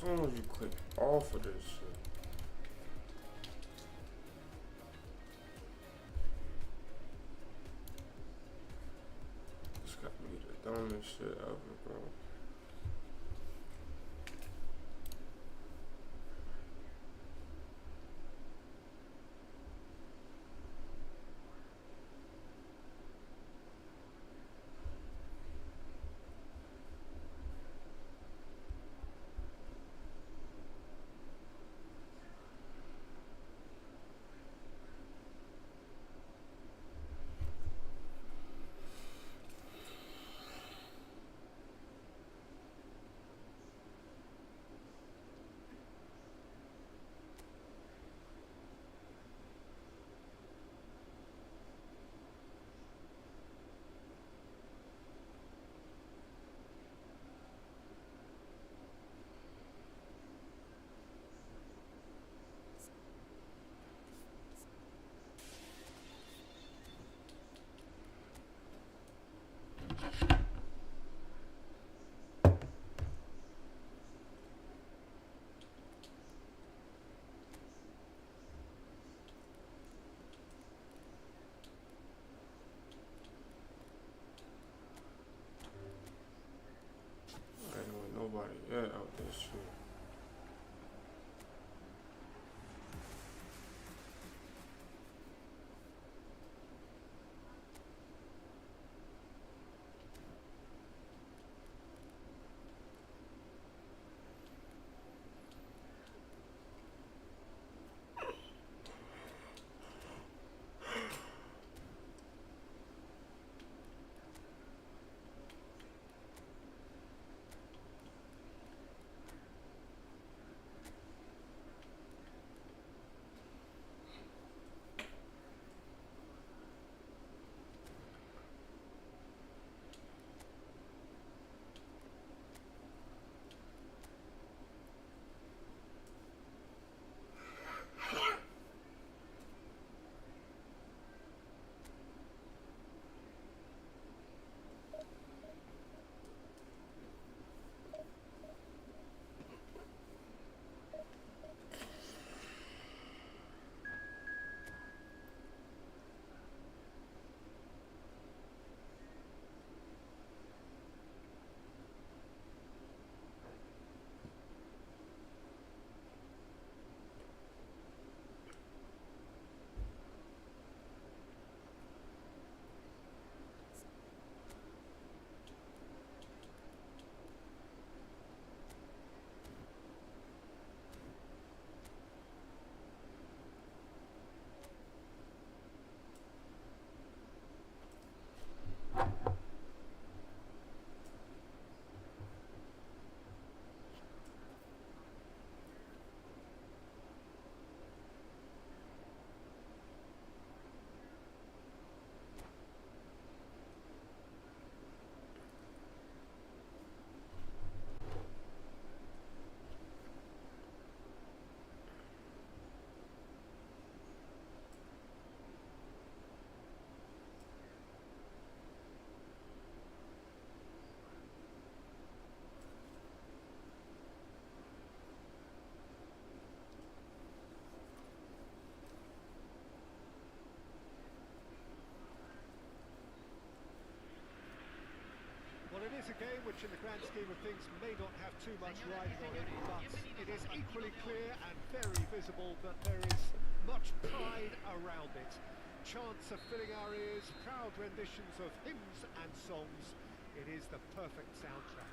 long as you click off of this shit. This gotta be the dumbest shit ever, bro. I ain't with nobody yet out this shit. Well, it is a game which in the grand scheme of things may not have too much riding on it, but it is equally clear and very visible that there is much pride around it. Chants are filling our ears, proud renditions of hymns and songs. It is the perfect soundtrack.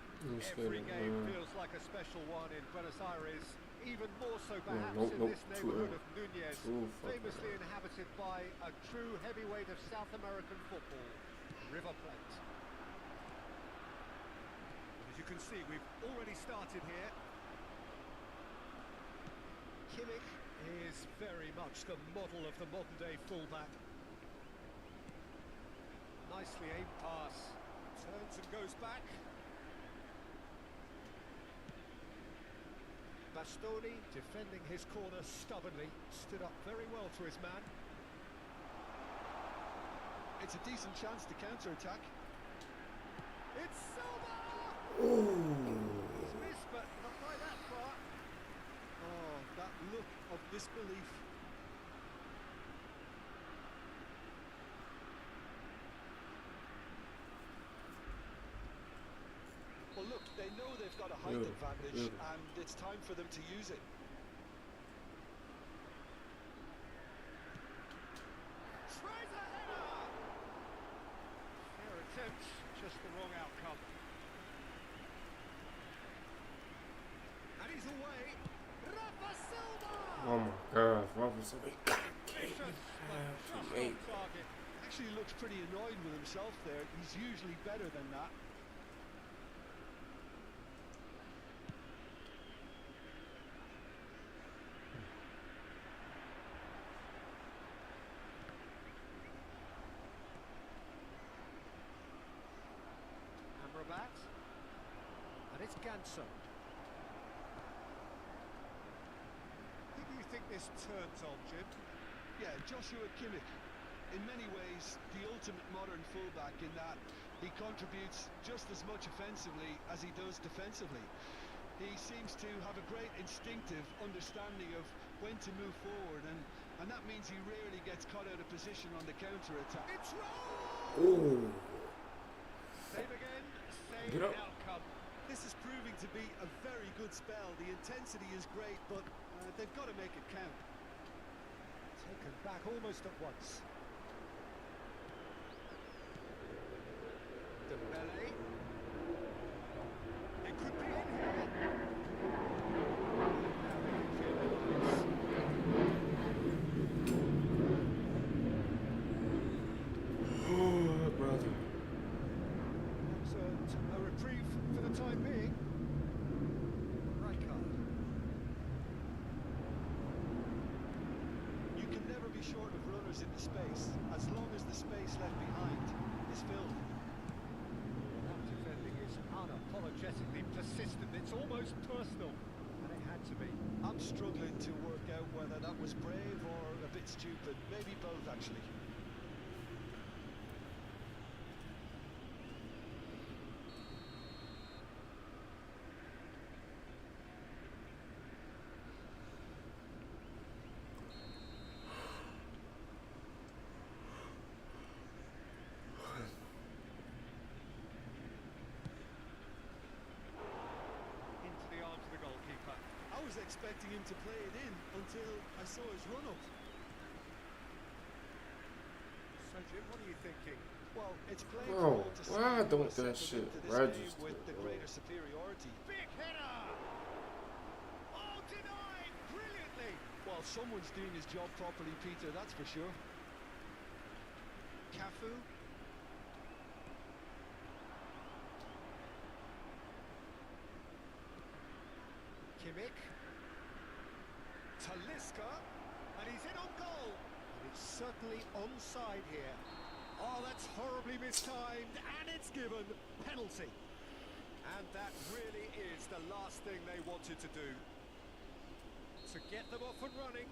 Every game feels like a special one in Buenos Aires, even more so perhaps in this neighborhood of Núñez, famously inhabited by a true heavyweight of South American football, River Plate. As you can see, we've already started here. Kimmich is very much the model of the modern-day fullback. Nicely aimed pass. Turns and goes back. Bastoni defending his corner stubbornly, stood up very well to his man. It's a decent chance to counter-attack. It's Silva! Ooh. He's missed, but not by that far. of disbelief. Well, look, they know they've got a height advantage, and it's time for them to use it. Tries a header! Fair attempt, just the wrong outcome. And he's away. Rafa Silva! Oh my God, Rafa Silva. Target. Actually looks pretty annoyed with himself there. He's usually better than that. Amrabat. And it's Ganso. Who do you think this turns on, Jim? Yeah, Joshua Kimmich. In many ways, the ultimate modern fullback in that he contributes just as much offensively as he does defensively. He seems to have a great instinctive understanding of when to move forward, and that means he rarely gets caught out of position on the counter-attack. It's Ooh. Save again, same outcome. This is proving to be a very good spell. The intensity is great, but they've got to make it count. Taken back almost at once. Dembele. It could be in here. Now they can feel the noise. Oh, brother. That's a reprieve for the time being. Rijkaard. You can never be short of runners in the space, as long as the space left behind is filled. That defending is unapologetically persistent. It's almost personal, and it had to be. I'm struggling to work out whether that was brave or a bit stupid. Maybe both, actually. I was expecting him to play it in until I saw his run-up. So, Jim, what are you thinking? Well, it's playing Bro, why don't that shit register with the greater superiority? Big header! Oh, denied brilliantly! Well, someone's doing his job properly, Peter, that's for sure. Cafu. Kimmich. Talisca, and he's in on goal. And it's certainly onside here. Oh, that's horribly mistimed, and it's given penalty. And that really is the last thing they wanted to do. To get them off and running.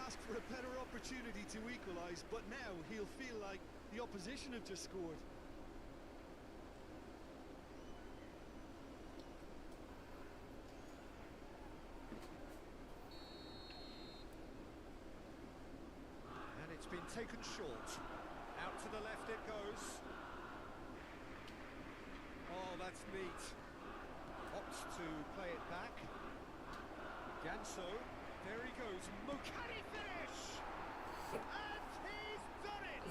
Ask for a better opportunity to equalise, but now he'll feel like the opposition have just scored. And it's been taken short. Out to the left it goes. Oh, that's neat. Opts to play it back. Ganso. There he goes, can he finish? And he's done it!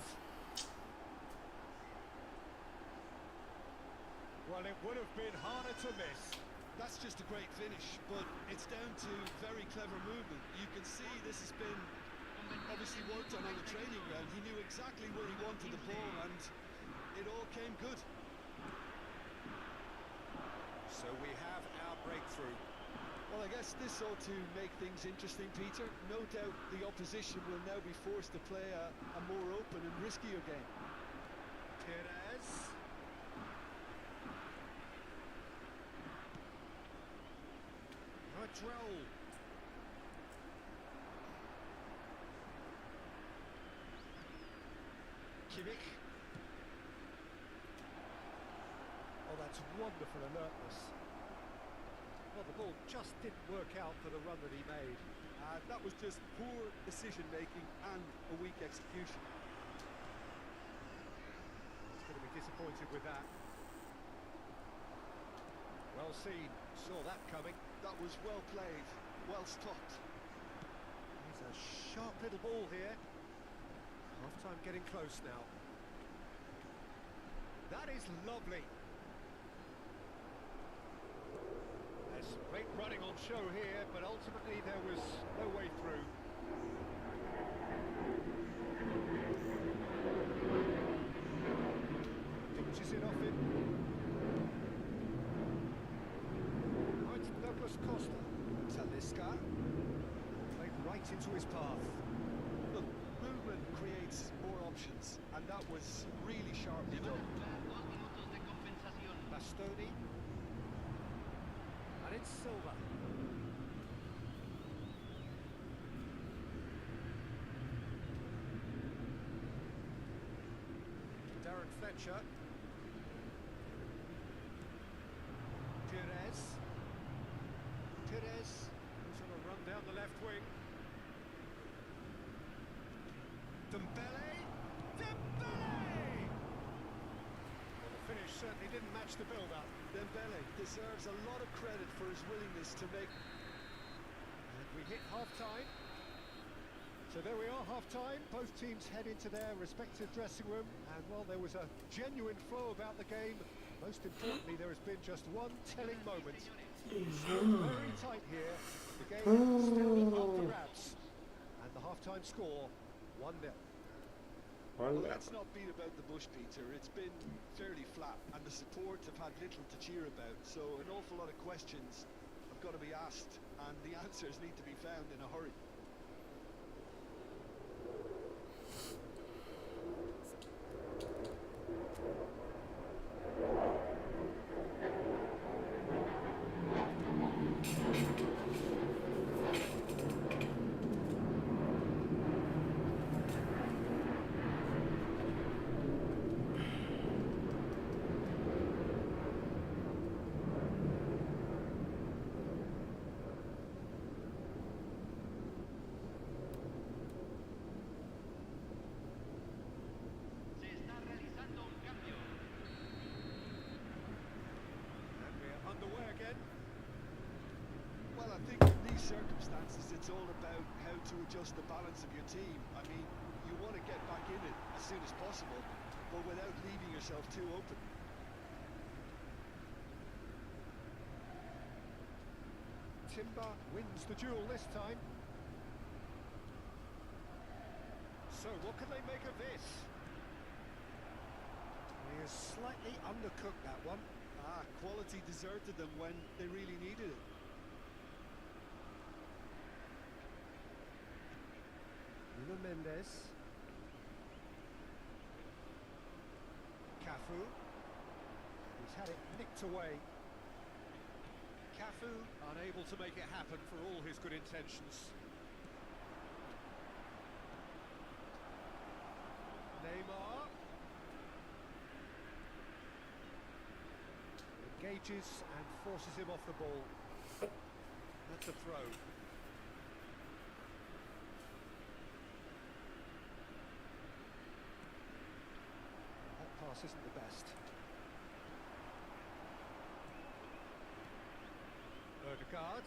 Well, it would have been harder to miss. That's just a great finish, but it's down to very clever movement. You can see this has been obviously worked on the training ground. He knew exactly where he wanted the ball, and it all came good. So we have our breakthrough. Well, I guess this ought to make things interesting, Peter. No doubt the opposition will now be forced to play a more open and riskier game. Perez. Droll. Kimmich. Oh, that's wonderful alertness. Well, the ball just didn't work out for the run that he made. That was just poor decision-making and a weak execution. He's going to be disappointed with that. Well seen, saw that coming. That was well played, well stopped. He's a sharp little ball here. Half-time getting close now. That is lovely. There's some great running on show here, but ultimately there was no way through. Pinches it off him. Now it's Douglas Costa. Talisca. Played right into his path. Look, movement creates more options, and that was really sharply done. Bastoni. And it's Silva. Darren Fletcher. Pires. Pires. He's on a run down the left wing. Dembele. Dembele! Well, the finish certainly didn't match the build-up. Dembele deserves a lot of credit for his willingness to make... And we hit half-time. So there we are, half-time. Both teams head into their respective dressing room. And while there was a genuine flow about the game, most importantly, there has been just one telling moment. It's very tight here. The game still up for grabs. And the half-time score, 1-0. Well, let's not beat about the bush, Peter. It's been fairly flat, and the support have had little to cheer about. So an awful lot of questions have got to be asked, and the answers need to be found in a hurry. Well, I think in these circumstances it's all about how to adjust the balance of your team. I mean, you want to get back in it as soon as possible, but without leaving yourself too open. Timber wins the duel this time. So what can they make of this? He has slightly undercooked that one. Quality deserted them when they really needed it. Nuno Mendes. Cafu. He's had it nicked away. Cafu unable to make it happen for all his good intentions. Neymar. Engages and forces him off the ball. That's a throw. That pass isn't the best. Odegaard.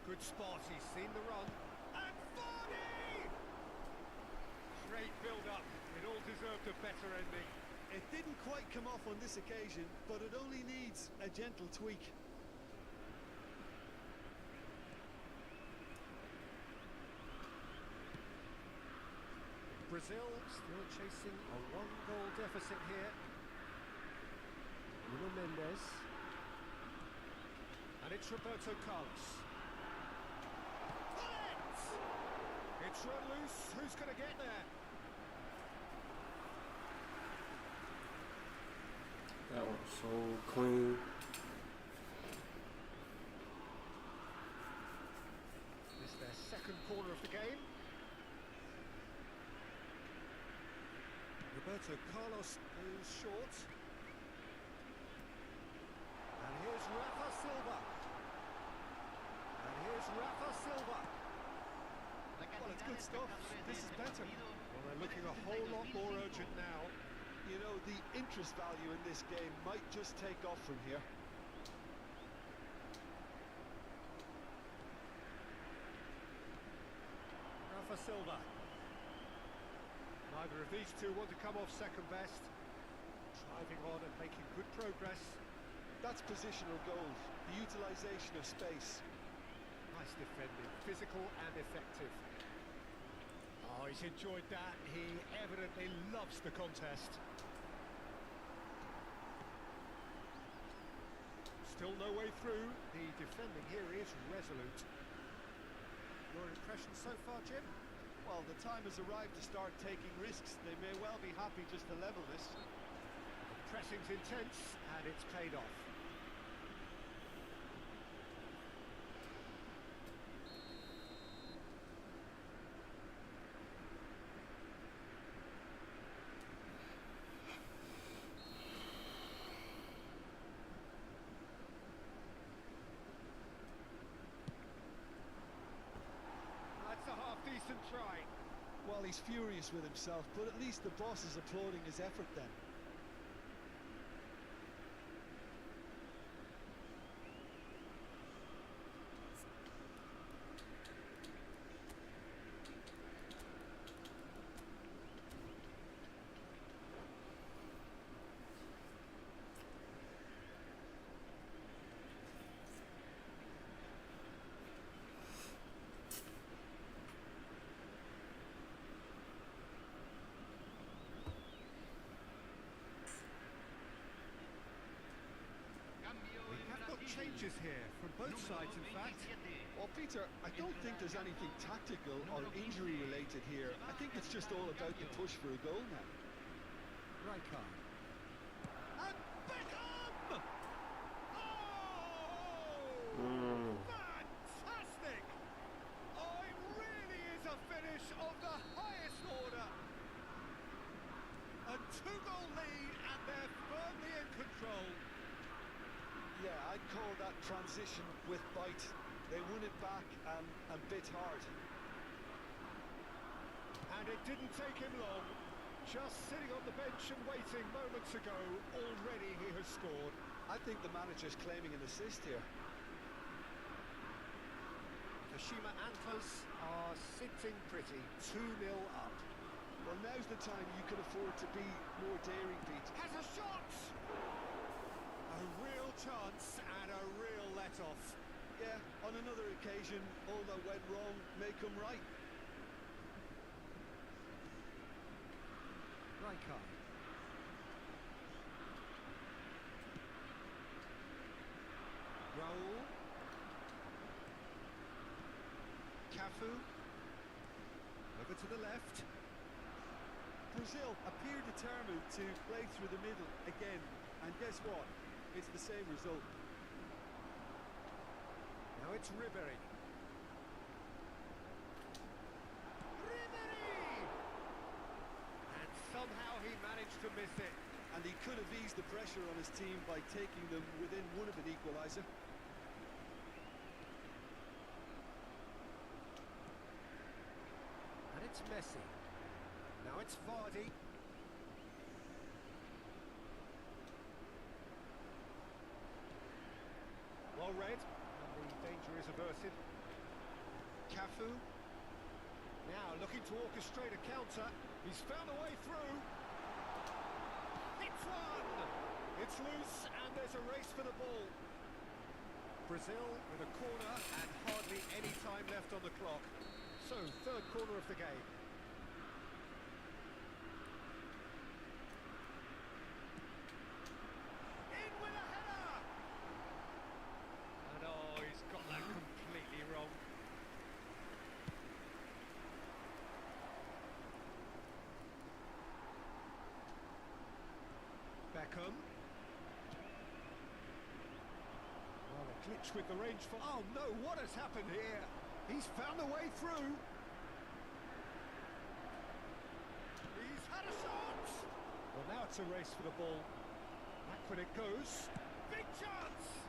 Good spot, he's seen the run. And Vardy! Great build-up. It all deserved a better ending. It didn't quite come off on this occasion, but it only needs a gentle tweak. Brazil still chasing a one-goal deficit here. Nuno Mendes. And it's Roberto Carlos. It's run loose. Who's going to get there? That one's so clean. Roberto Carlos is short. And here's Rafa Silva. And here's Rafa Silva. Well, it's good stuff. This is better. Well, they're looking a whole lot more urgent now. You know, the interest value in this game might just take off from here. Rafa Silva. Neither of these two want to come off second best. Driving on and making good progress. That's positional goal, the utilisation of space. Nice defending, physical and effective. Oh, he's enjoyed that. He evidently loves the contest. Still no way through. The defending here is resolute. Your impression so far, Jim? Well, the time has arrived to start taking risks. They may well be happy just to level this. The pressing's intense and it's paid off. That's a half-decent try. Well, he's furious with himself, but at least the boss is applauding his effort then. Changes here from both sides, in fact. Well, Peter, I don't think there's anything tactical or injury related here. I think it's just all about the push for a goal now. Rijkaard. And Beckham! Oh! Fantastic! Oh, it really is a finish of the highest order. A two-goal lead, and they're firmly in control. Yeah, I'd call that transition with bite. They won it back and bit hard. And it didn't take him long. Just sitting on the bench and waiting moments ago, already he has scored. I think the manager's claiming an assist here. Kashima Antlers are sitting pretty, 2-0 up. Well, now's the time you can afford to be more daring, Pete. Has a shot! A real chance and a real let-off. Yeah, on another occasion, all that went wrong may come right. Rijkaard. Raul. Cafu. Over to the left. Brazil appear determined to play through the middle again. And guess what? It's the same result. Now it's Ribery. Ribery! And somehow he managed to miss it. And he could have eased the pressure on his team by taking them within one of an equaliser. And it's Messi. Now it's Vardy. Well read, and the danger is averted. Cafu. Now looking to orchestrate a counter. He's found a way through. It's one! It's loose, and there's a race for the ball. Brazil with a corner and hardly any time left on the clock. So, third corner of the game. In with a header! And oh, he's got that completely wrong. Beckham. Well, a glitch with the range for... Oh no, what has happened here? He's found a way through. He's had a shot! It's a race for the ball. Back when it goes. Big chance!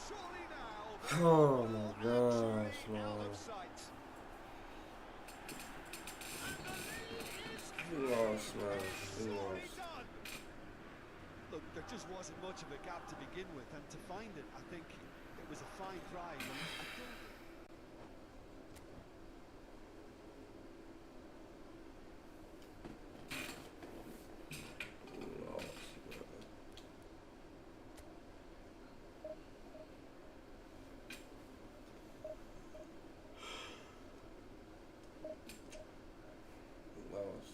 Surely now. Oh my gosh, Actually out man. of sight. He lost, man. He Surely lost. done. Look, there just wasn't much of a gap to begin with, and to find it, I think it was a fine try. And I don't He lost, man. He lost.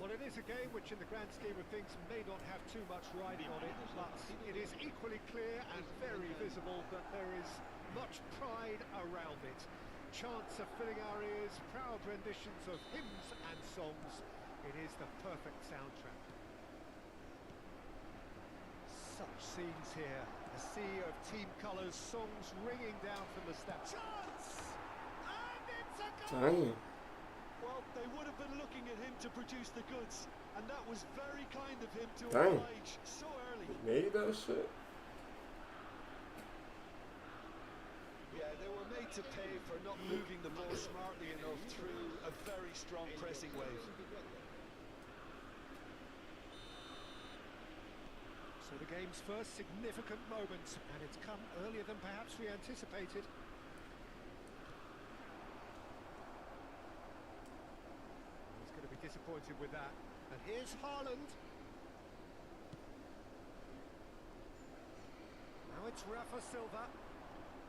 Well, it is a game which in the grand scheme of things may not have too much riding on it, but it is equally clear and very visible that there is much pride around it. Chants are filling our ears, proud renditions of hymns and songs. It is the perfect soundtrack. Such scenes here, a sea of team colours, songs ringing down from the steps. Chance! And it's a goal! Dang. Well, they would have been looking at him to produce the goods, and that was very kind of him to Dang. oblige so early. He made that shit. Yeah, they were made to pay for not moving the ball smartly enough through a very strong pressing wave. So the game's first significant moment, and it's come earlier than perhaps we anticipated. He's going to be disappointed with that. And here's Haaland. Now it's Rafa Silva.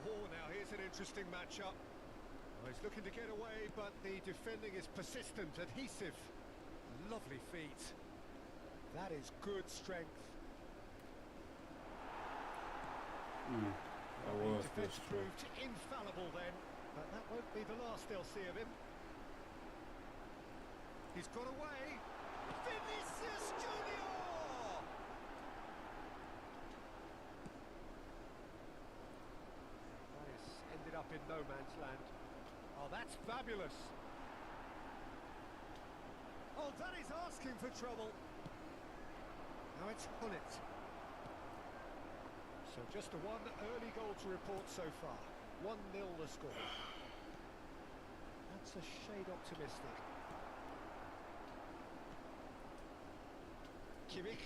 Oh, now here's an interesting matchup. Well, he's looking to get away, but the defending is persistent, adhesive. Lovely feet. That is good strength. I The was defence this proved infallible then, but that won't be the last they'll see of him. He's got away. Vinicius Junior! That has ended up in no man's land. Oh, that's fabulous. Oh, that is asking for trouble. Now it's Hullet. So just the one early goal to report so far. 1-0 the score. That's a shade optimistic. Kimmich.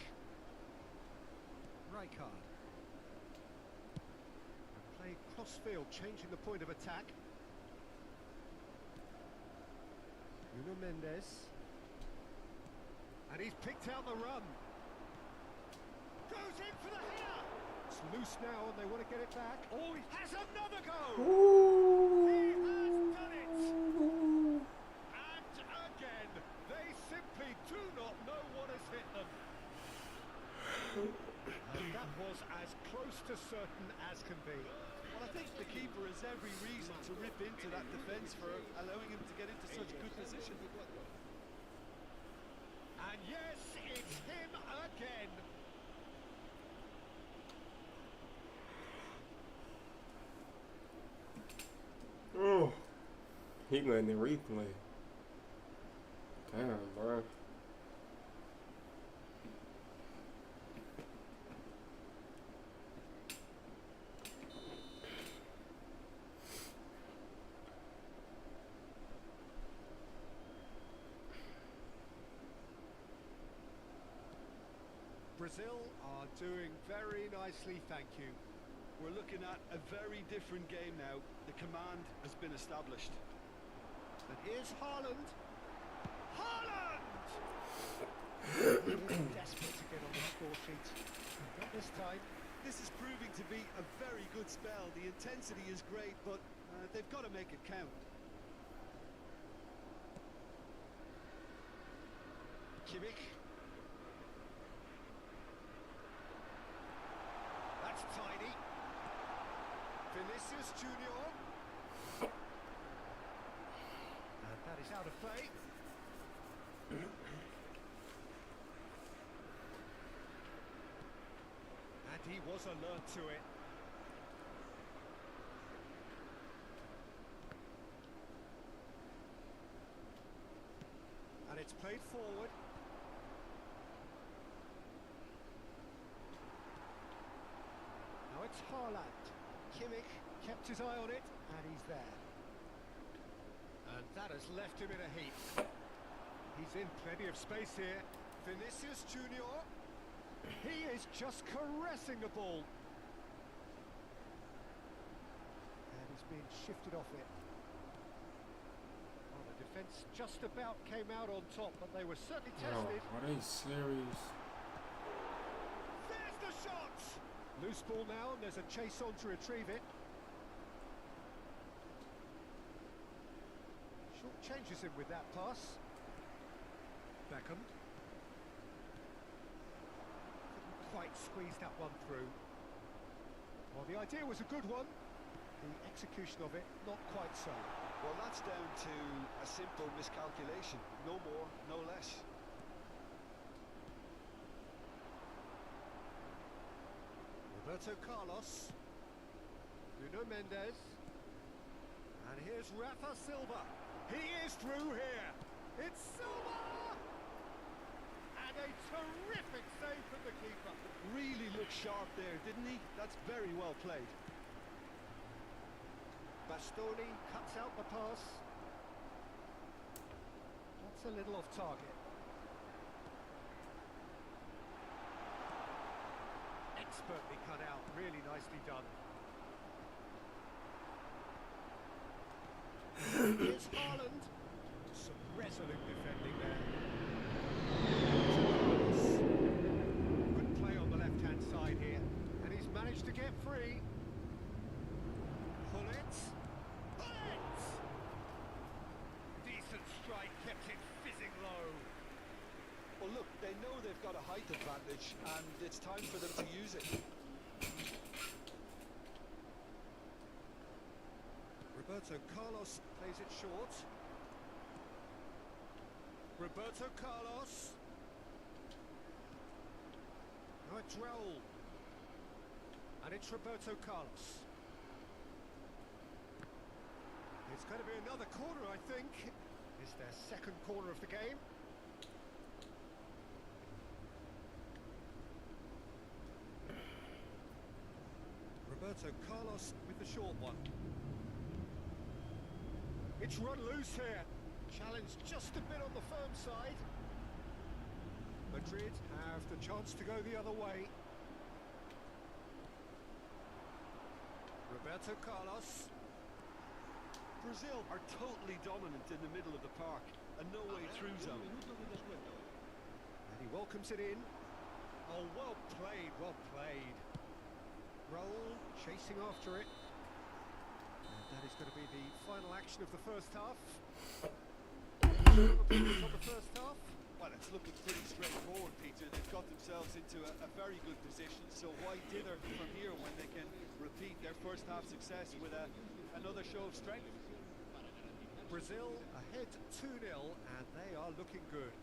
Rijkaard. Play cross-field, changing the point of attack. Nuno Mendes. And he's picked out the run. Goes in for the header. It's loose now and they want to get it back. Oh, he has another go! He has done it! And again, they simply do not know what has hit them. And that was as close to certain as can be. Well, I think the keeper has every reason to rip into that defence for allowing him to get into such good position. And yes, it's him again. Oh, he letting it replay. Damn, bro. Brazil are doing very nicely, thank you. We're looking at a very different game now. The command has been established. And here's Haaland. Haaland! Desperate to get on the score sheet. Not this time. This is proving to be a very good spell. The intensity is great, but they've got to make it count. Kimmich. That's tiny. Vinicius Junior. And that is out of play. And he was alert to it. And it's played forward. Now it's Haaland. Kimmich kept his eye on it, and he's there. And that has left him in a heap. He's in plenty of space here. Vinicius Junior. He is just caressing the ball. And he's being shifted off it. Well, the defence just about came out on top, but they were certainly tested. Are they serious? There's the shot! Loose ball now, and there's a chase on to retrieve it. Short changes him with that pass. Beckham. Couldn't quite squeeze that one through. Well, the idea was a good one. The execution of it, not quite so. Well, that's down to a simple miscalculation. No more, no less. Roberto Carlos. Nuno Mendes. And here's Rafa Silva. He is through here. It's Silva! And a terrific save from the keeper. Really looked sharp there, didn't he? That's very well played. Bastoni cuts out the pass. That's a little off target. Expertly cut out, really nicely done. Here's Haaland. Some resolute defending there. Good play on the left-hand side here. And he's managed to get free. Pull it. Pull it! Decent strike, kept it fizzing low. Well, look, they know they've got a height advantage, and it's time for them to use it. Roberto Carlos plays it short. Roberto Carlos. Now it's Raul. And it's Roberto Carlos. It's going to be another corner, I think. It's their second corner of the game. Roberto Carlos with the short one. It's run loose here. Challenge just a bit on the firm side. Madrid have the chance to go the other way. Roberto Carlos. Brazil are totally dominant in the middle of the park. A no-way through zone. And he welcomes it in. Oh, well played, well played. Raul chasing after it. And that is going to be the final action of the first half. On the first half. Well, Well, it's looking pretty straightforward, Peter. They've got themselves into a very good position, so why dither from here when they can repeat their first half success with another show of strength? Brazil ahead 2-0, and they are looking good.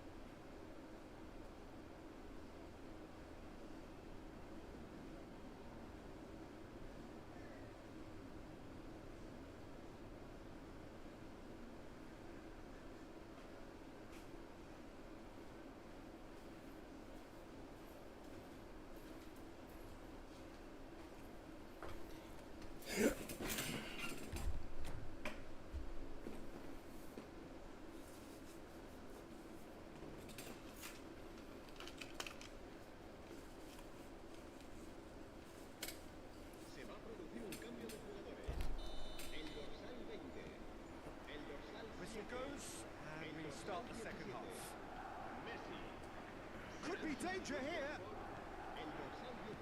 Whistle goes, and we start the second half. Could be danger here.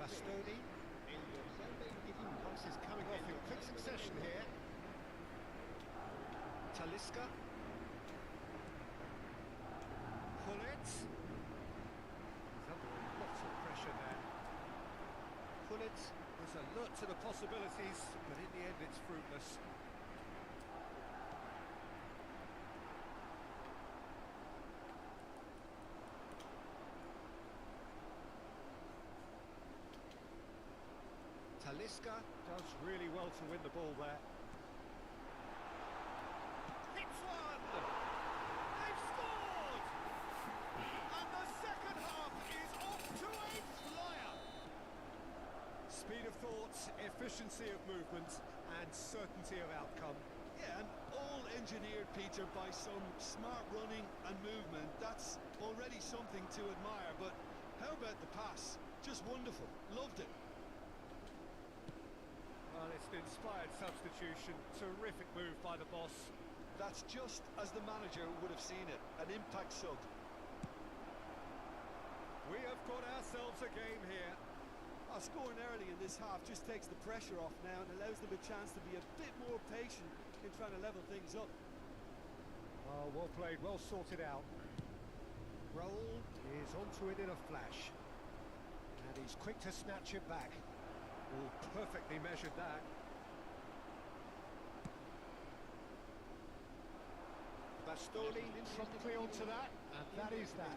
Bastoni. Pass is coming off in quick succession here. Talisca. Pullet. He's under a lot of pressure there. Pullet was alert to the possibilities, but in the end it's fruitless. Talisca does really well to win the ball there. Hits one! They've scored! And the second half is off to a flyer! Speed of thought, efficiency of movement, and certainty of outcome. Yeah, and all engineered, Peter, by some smart running and movement. That's already something to admire, but how about the pass? Just wonderful. Loved it. Well, it's an inspired substitution. Terrific move by the boss. That's just as the manager would have seen it. An impact sub. We have got ourselves a game here. Scoring early in this half just takes the pressure off now and allows them a chance to be a bit more patient in trying to level things up. Oh, well played, well sorted out. Raul is onto it in a flash. And he's quick to snatch it back. Oh, perfectly measured that. Bastoni promptly onto that, and that is that.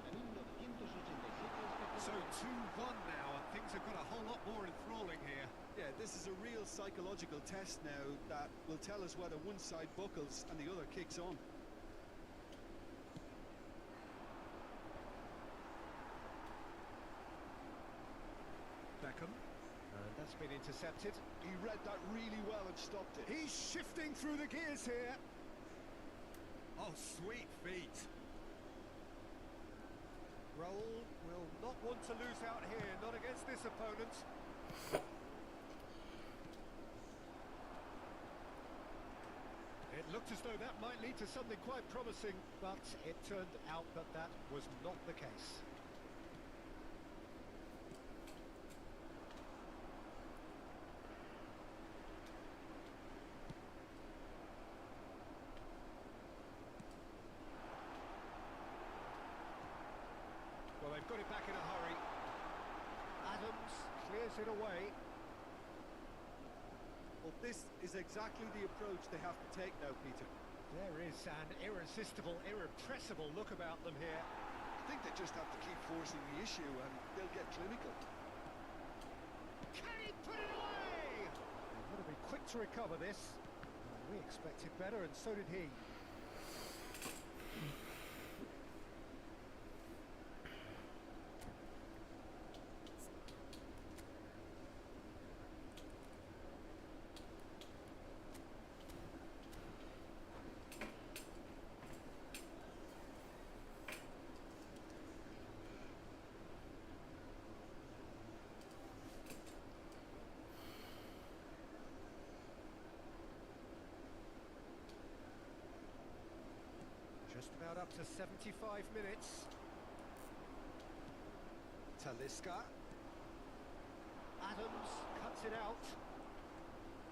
So 2-1 now, and things have got a whole lot more enthralling here. Yeah, this is a real psychological test now that will tell us whether one side buckles and the other kicks on. Beckham, and that's been intercepted. He read that really well and stopped it. He's shifting through the gears here. Oh, sweet feet. Raul will not want to lose out here, not against this opponent. It looked as though that might lead to something quite promising, but it turned out that that was not the case. Well, they've got it back in a hurry. Adams clears it away. Well, this is exactly the approach they have to take now, Peter. There is an irresistible, irrepressible look about them here. I think they just have to keep forcing the issue and they'll get clinical. Can he put it away? They've got to be quick to recover this. We expected better, and so did he. Just about up to 75 minutes. Talisca. Adams cuts it out.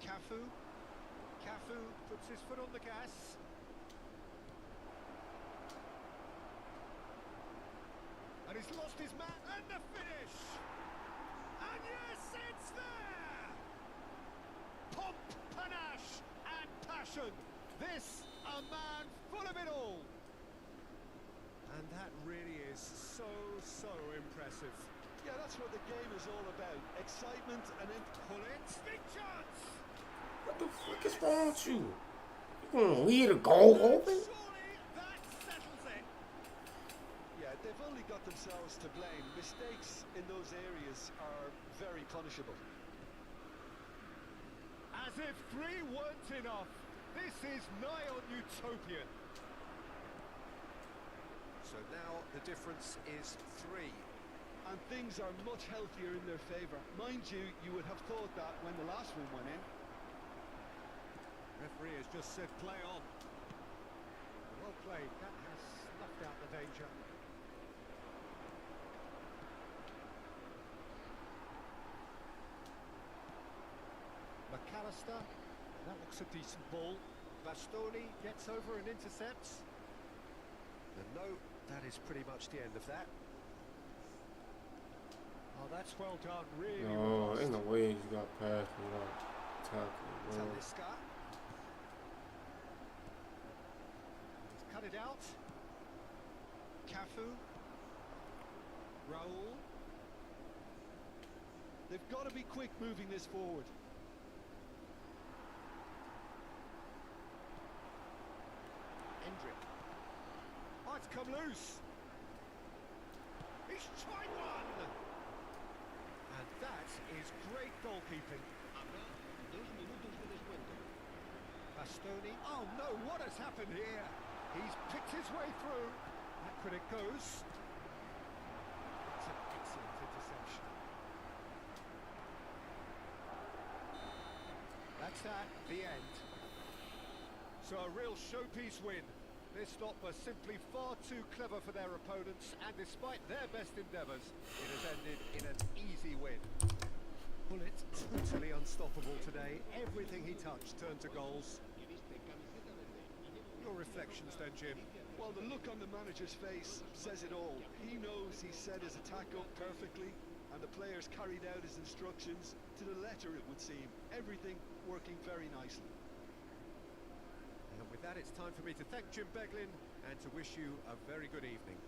Cafu. Cafu puts his foot on the gas. And he's lost his man. And the finish! And yes, it's there! Pomp, panache, and passion. This, a man full of it all. And that really is so impressive. Yeah, that's what the game is all about. Excitement and then Pull it. Big chance! What the fuck is wrong with you? You gonna leave the goal open? Surely that settles it. yeah, they've only got themselves to blame. Mistakes in those areas are very punishable. As if 3 weren't enough. This is nigh on utopian. So now the difference is 3. And things are much healthier in their favour. Mind you, you would have thought that when the last one went in. Referee has just said play on. Well played. That has snuffed out the danger. McAllister. That looks a decent ball. Bastoni gets over and intercepts. And no, that is pretty much the end of that. Oh, that's well done, really No, well. ain't no way you got past me without tackling, bro. Talisca. He's cut it out. Cafu. Raul. They've got to be quick moving this forward. Hendrick. Oh, it's come loose. He's tried one. And that is great goalkeeping. Bastoni. Oh no, what has happened here? He's picked his way through. Back when it goes. It's an excellent interception. That's that, the end. So a real showpiece win. This lot were simply far too clever for their opponents, and despite their best endeavours, it has ended in an easy win. Bullet totally unstoppable today. Everything he touched turned to goals. Your reflections then, Jim? Well, the look on the manager's face says it all. He knows he set his attack up perfectly, and the players carried out his instructions to the letter, it would seem. Everything working very nicely. And with that, it's time for me to thank Jim Beglin and to wish you a very good evening.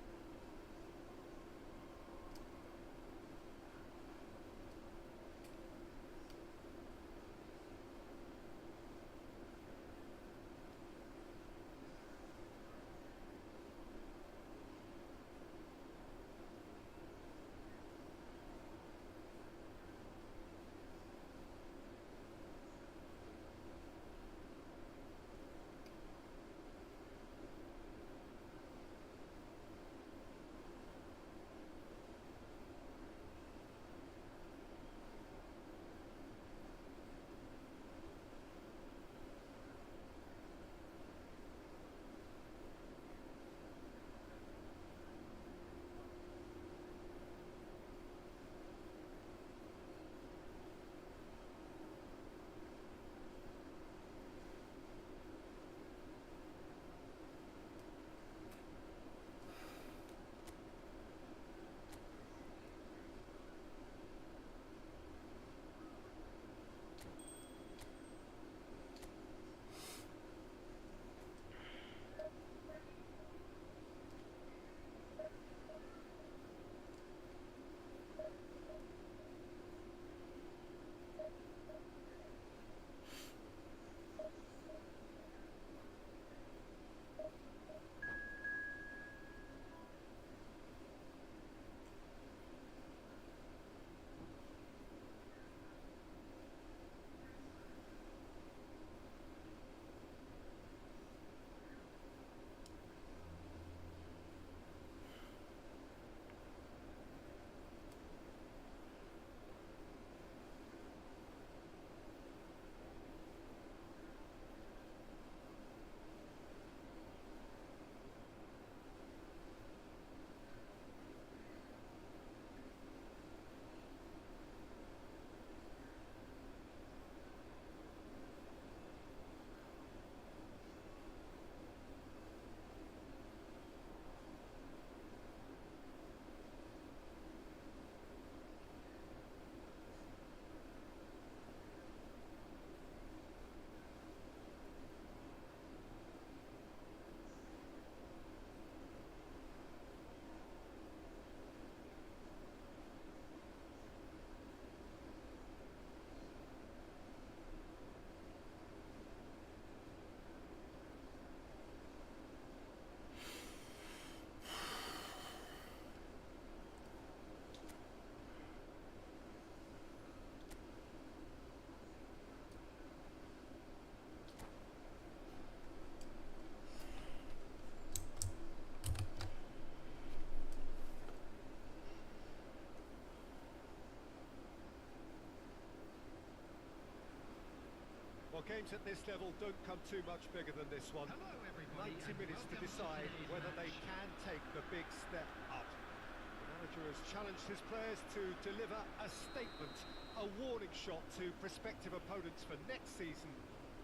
games at this level don't come too much bigger than this one. 90 minutes to decide whether they can take the big step up. The manager has challenged his players to deliver a statement, a warning shot to prospective opponents for next season.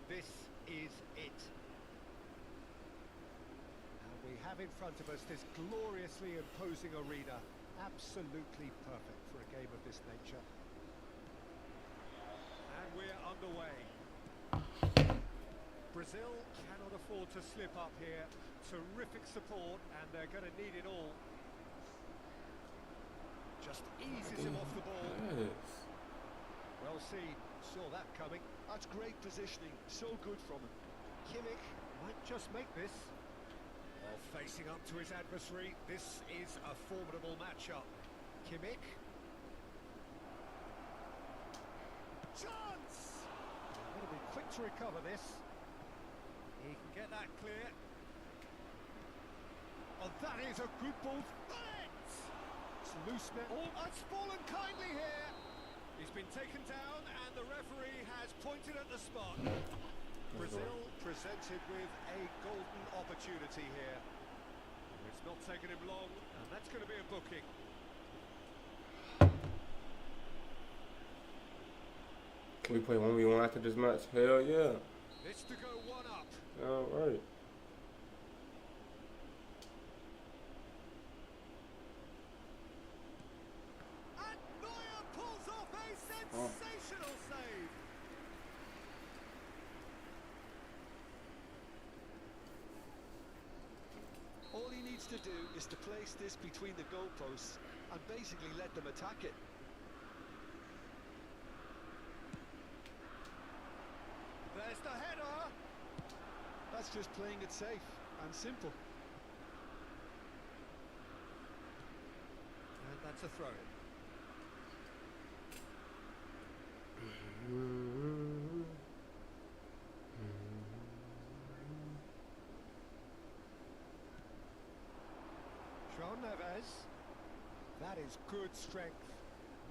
This is it. And we have in front of us this gloriously imposing arena. Absolutely perfect for a game of this nature. And we're underway. Brazil cannot afford to slip up here. Terrific support, and they're going to need it all. Just eases him off the ball. Yes. Well seen, saw that coming. That's great positioning, so good from him. Kimmich might just make this. Well, facing up to his adversary, this is a formidable matchup. Kimmich. Chance! Got to be quick to recover this. He can get that clear. Oh, that is a good ball. It's loose now. Oh, it's fallen kindly here. He's been taken down and the referee has pointed at the spot. Brazil presented with a golden opportunity here. It's not taken him long, and that's going to be a booking. Can we play 1v1 after this match? Hell yeah. It's to go one up. All right. And Neuer pulls off a sensational save. All he needs to do is to place this between the goalposts and basically let them attack it. There's the header. That's just playing it safe and simple. And that's a throw-in. João Neves. That is good strength.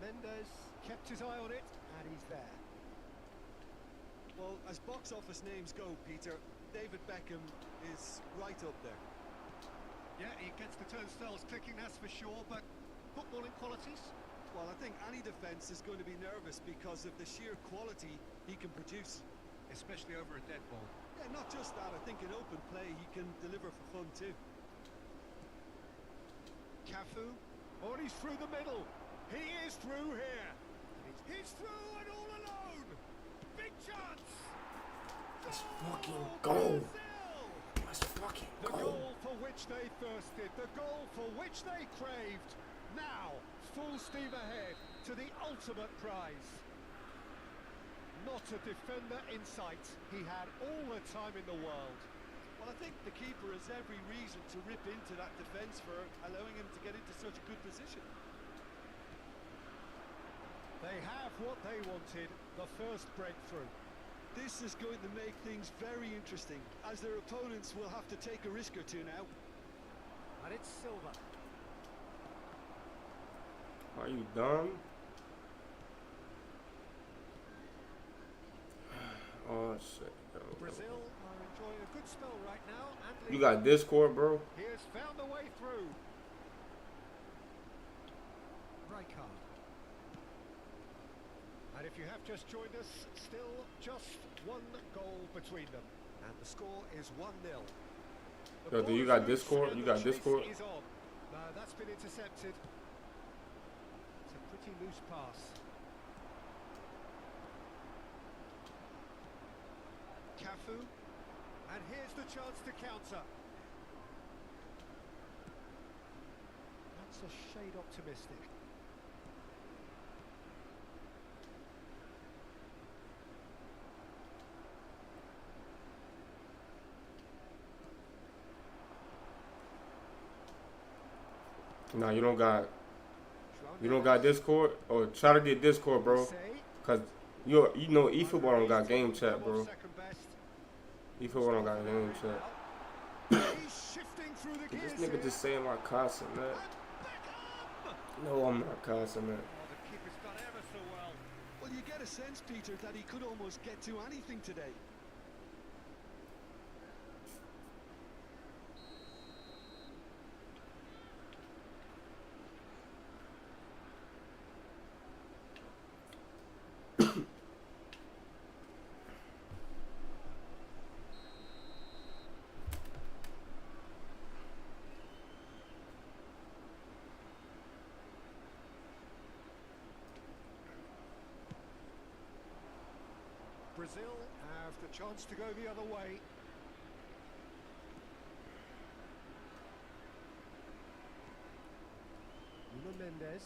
Mendes kept his eye on it, and he's there. Well, as box office names go, Peter, David Beckham is right up there. Yeah, he gets the turnstiles clicking, that's for sure, but footballing qualities? Well, I think any defence is going to be nervous because of the sheer quality he can produce. Especially over a dead ball. Yeah, not just that, I think in open play he can deliver for fun too. Cafu. Oh, and he's through the middle. He is through here. He's through and all alone. Big chance. Let's fucking go. Brazil! Let's fucking The go. goal for which they thirsted, the goal for which they craved. Now, full steam ahead to the ultimate prize. Not a defender in sight. He had all the time in the world. Well, I think the keeper has every reason to rip into that defence for allowing him to get into such a good position. They have what they wanted, the first breakthrough. This is going to make things very interesting, as their opponents will have to take a risk or two now. And it's Silva. Are you dumb? Oh shit. Brazil are enjoying a good spell right now. And You got Discord, bro? he has found a way through. Rijkaard. And if you have just joined us, still just one goal between them. And the score is 1-0. Yo, do you got Discord? You got Discord? Is on. No, that's been intercepted. It's a pretty loose pass. Cafu. And here's the chance to counter. That's a shade optimistic. Nah, you don't got Discord? Or try to get Discord, bro. Cause you know efootball don't got game chat, bro. efootball don't got game chat. This nigga just saying my constant, man. No, I'm not constant, man. The keeper's done ever so well. Well, Well, you get a sense, Peter, that he could almost get to anything today. Brazil have the chance to go the other way. Nuno Mendes.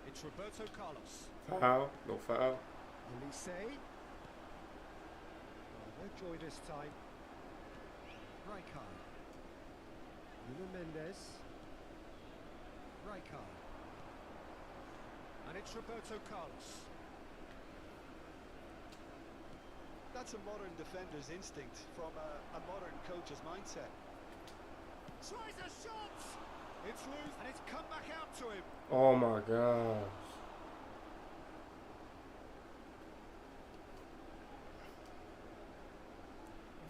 It's Roberto Carlos. Foul, no foul. Elise. No joy this time. Rijkaard. Nuno Mendes. Rijkaard. And it's Roberto Carlos. That's a modern defender's instinct from a modern coach's mindset. Tries a shot! It's loose and it's come back out to him. Oh my gosh.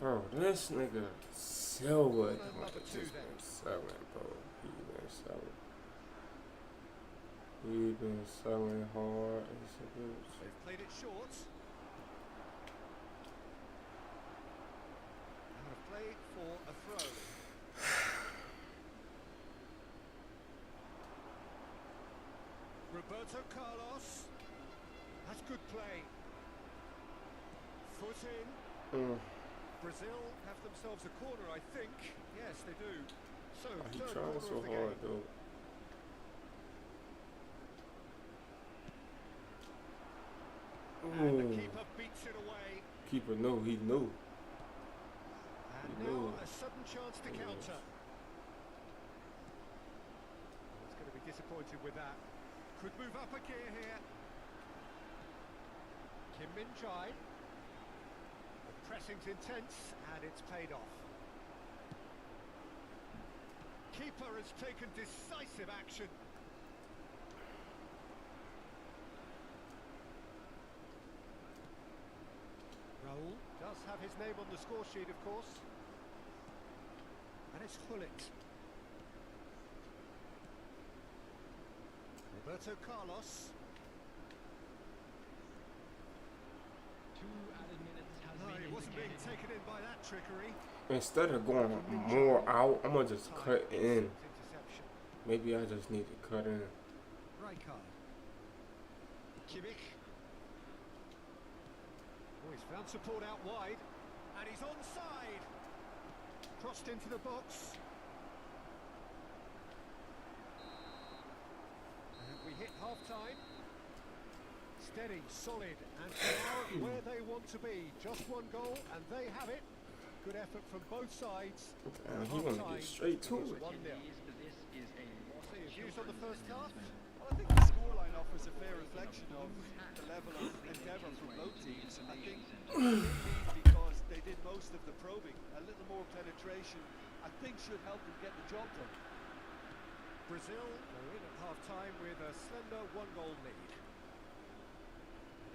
Bro, this nigga Silva. Number two then. Selling, bro. He been selling. He been selling hard. They've played it short. And have played for a throw. Roberto Carlos. That's good play. Foot in. Brazil have themselves a corner, I think. Yes, they do. So, He third trying corner so of the hard, game. though. And the Ooh. keeper beats it away. Keeper knew, he knew. And He now knew. a sudden chance to counter. He's going to be disappointed with that. Could move up a gear here. Kim Min-jae. The pressing's intense and it's paid off. Keeper has taken decisive action. Raul does have his name on the score sheet, of course. And it's Hullet. Roberto Carlos. No, he wasn't being taken in by that trickery. Instead of going more out, I'm gonna just cut in. Interception. Maybe I just need to cut in. Rijkaard. Kimmich. Oh, he's found support out wide. And he's onside. Crossed into the box. And we hit half-time. Steady, solid, and now where they want to be. Just one goal, and they have it. Good effort from both sides. And he wanna get straight to it. 1-0. So your views on the first half? Well, I think the scoreline offers a fair reflection of the level of endeavour from both teams. I think because they did most of the probing, a little more penetration, I think should help them get the job done. Brazil are in at half-time with a slender one-goal lead.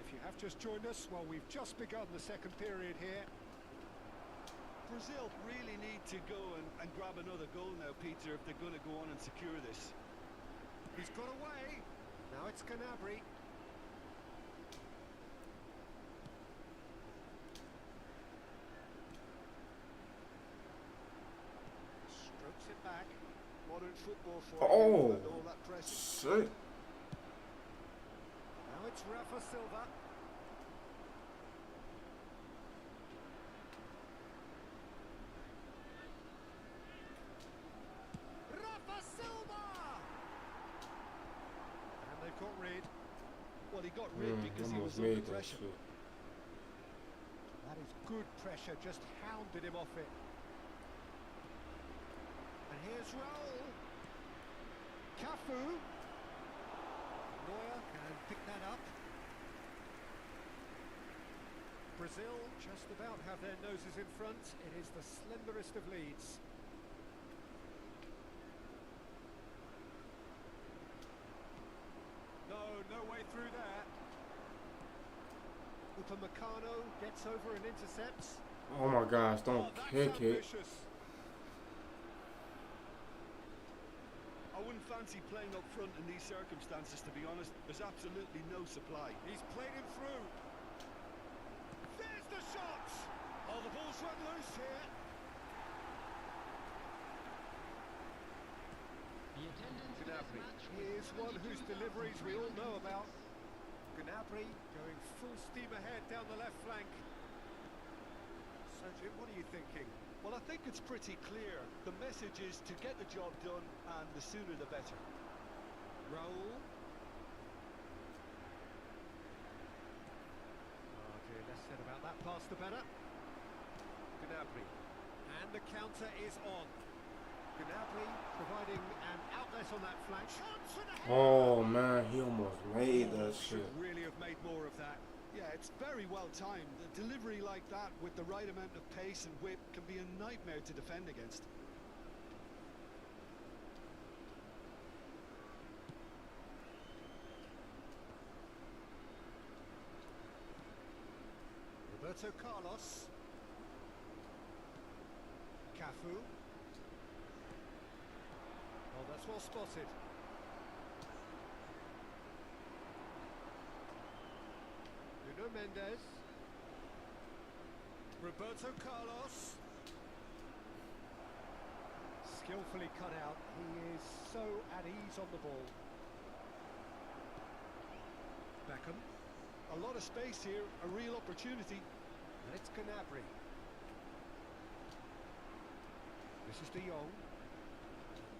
If you have just joined us, well, we've just begun the second period here. Brazil really need to go and grab another goal now, Peter, if they're going to go on and secure this. He's got away. Now it's Gnabry. Strokes it back. Modern football for Oh, and all that pressing. shit. Now it's Rafa Silva. Rafa Silva! And they've got rid. Well, he got rid because he was Almost under made that pressure. shit. That is good pressure, just hounded him off it. And here's Raul. Cafu. Neuer can pick that up. Brazil just about have their noses in front. It is the slenderest of leads. through there. Upamecano gets over and intercepts. Oh my gosh, don't that's kick it. ambitious. I wouldn't fancy playing up front in these circumstances, to be honest. There's absolutely no supply. He's played him through. There's the shot! Oh, the ball's run loose here. Gnabry. Here's one whose deliveries we all know about. Gnabry going full steam ahead down the left flank. So, Jim, what are you thinking? Well, I think it's pretty clear. The message is to get the job done, and the sooner the better. Raul. Oh dear, less said about that pass the better. Gnabry. And the counter is on. Gnabry providing an outlet on that flank. Chance for the head. Oh man, he almost made that shit. Should really have made more of that. Yeah, it's very well timed. A delivery like that with the right amount of pace and whip can be a nightmare to defend against. Roberto Carlos. Cafu. Oh, that's well spotted. Nuno Mendes. Roberto Carlos. Skillfully cut out. He is so at ease on the ball. Beckham. A lot of space here, a real opportunity. And it's Gnabry. This is De Jong.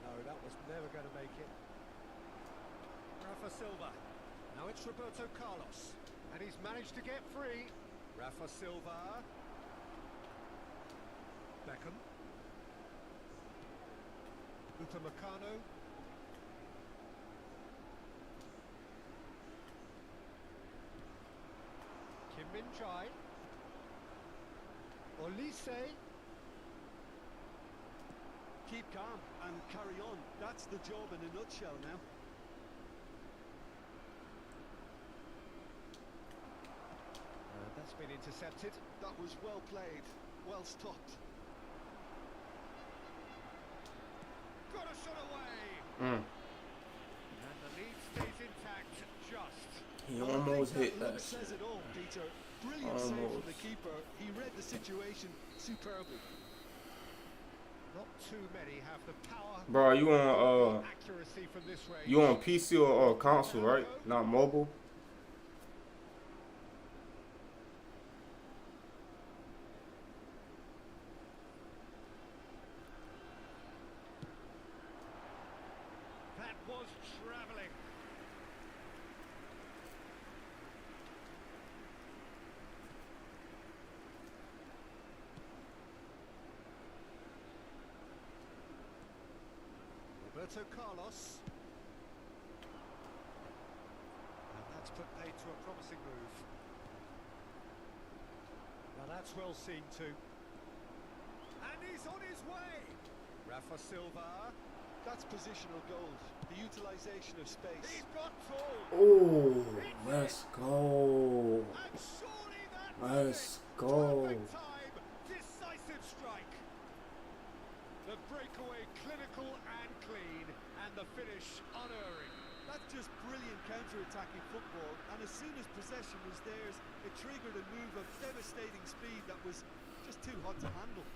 No, that was never going to make it. Rafa Silva. Now it's Roberto Carlos. And he's managed to get free. Rafa Silva. Beckham. Upamecano. Kim Min-jae. Olise. Keep calm and carry on. That's the job in a nutshell now. That's been intercepted. That was well played, well stopped. Got a shot away. Mm. And the lead stays intact, just. He Well, I almost think hit that that look says shit. it all, Peter. Brilliant save from Almost. the keeper. He read the situation superbly. Not too many have the power. Bro, you on accuracy from this range. you on PC or console, right? Not mobile. That was travelling. Roberto Carlos. And that's put paid to a promising move. Now that's well seen too. And he's on his way. Rafa Silva. That's positional gold. The utilisation of space. He's got tall. Oh, let's go. And surely that Let's was it. go. Perfect time, decisive strike. The breakaway clinical and clean, and the finish unerring. That's just brilliant counter-attacking football, and as soon as possession was theirs, it triggered a move of devastating speed that was just too hot to handle.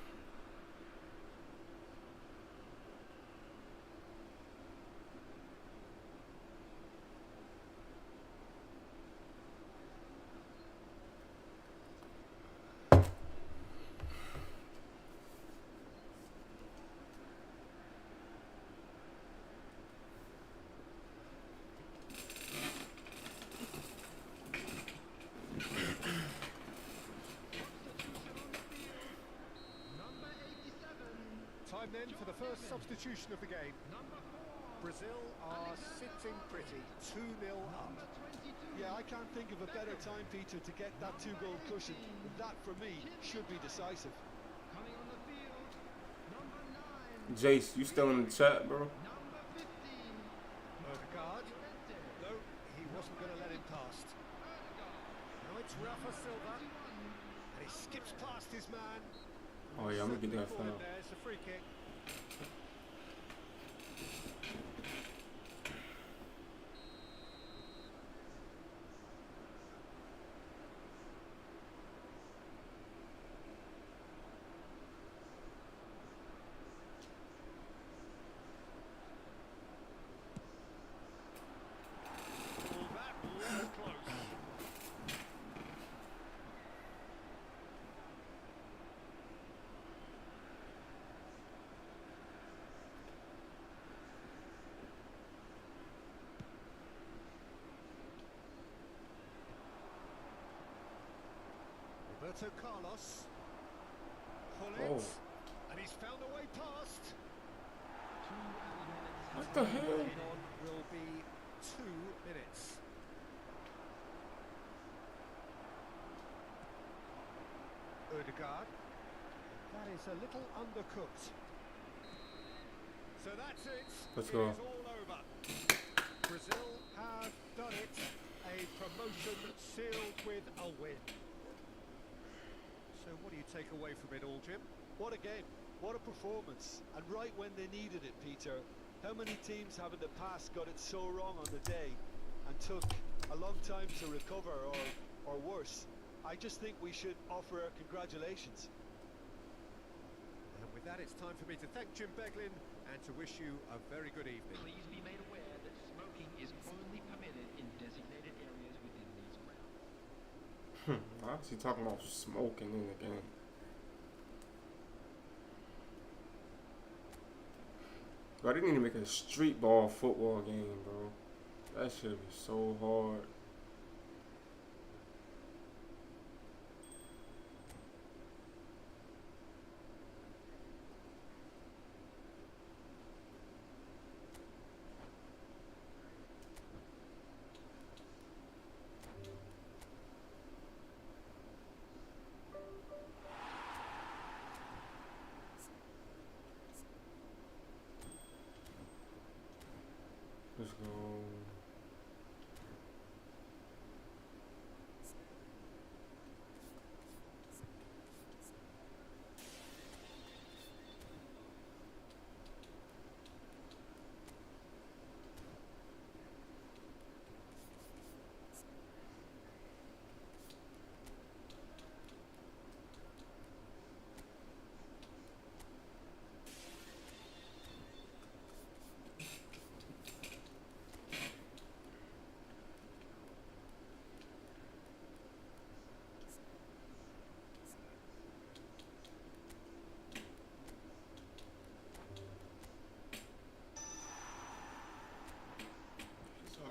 Time then for the first substitution of the game. Brazil are sitting pretty, 2-0 up. Yeah, I can't think of a better time, Peter, to get that two-goal cushion. That, for me, should be decisive. Jace, you still in the chat, bro? Odegaard. No, he wasn't going to let him past. Now it's Rafa Silva. And he skips past his man. Oh yeah, I'm gonna get that foul. There's a free kick. Roberto Carlos. Pull it. Oh. And he's found a way past. What the hell? On will be 2 minutes. Odegaard. That is a little undercooked. So that's it. Let's go. It's all over. Brazil have done it. A promotion sealed with a win. So what do you take away from it all, Jim? What a game, what a performance, and right when they needed it, Peter. How many teams have in the past got it so wrong on the day and took a long time to recover, or worse? I just think we should offer our congratulations. And with that, it's time for me to thank Jim Beglin and to wish you a very good evening. Please be made aware that smoking is only permitted in designated areas within these grounds. Why is he talking about smoking in the game? Bro, they need to make a street ball football game, bro. That should be so hard. Let's go.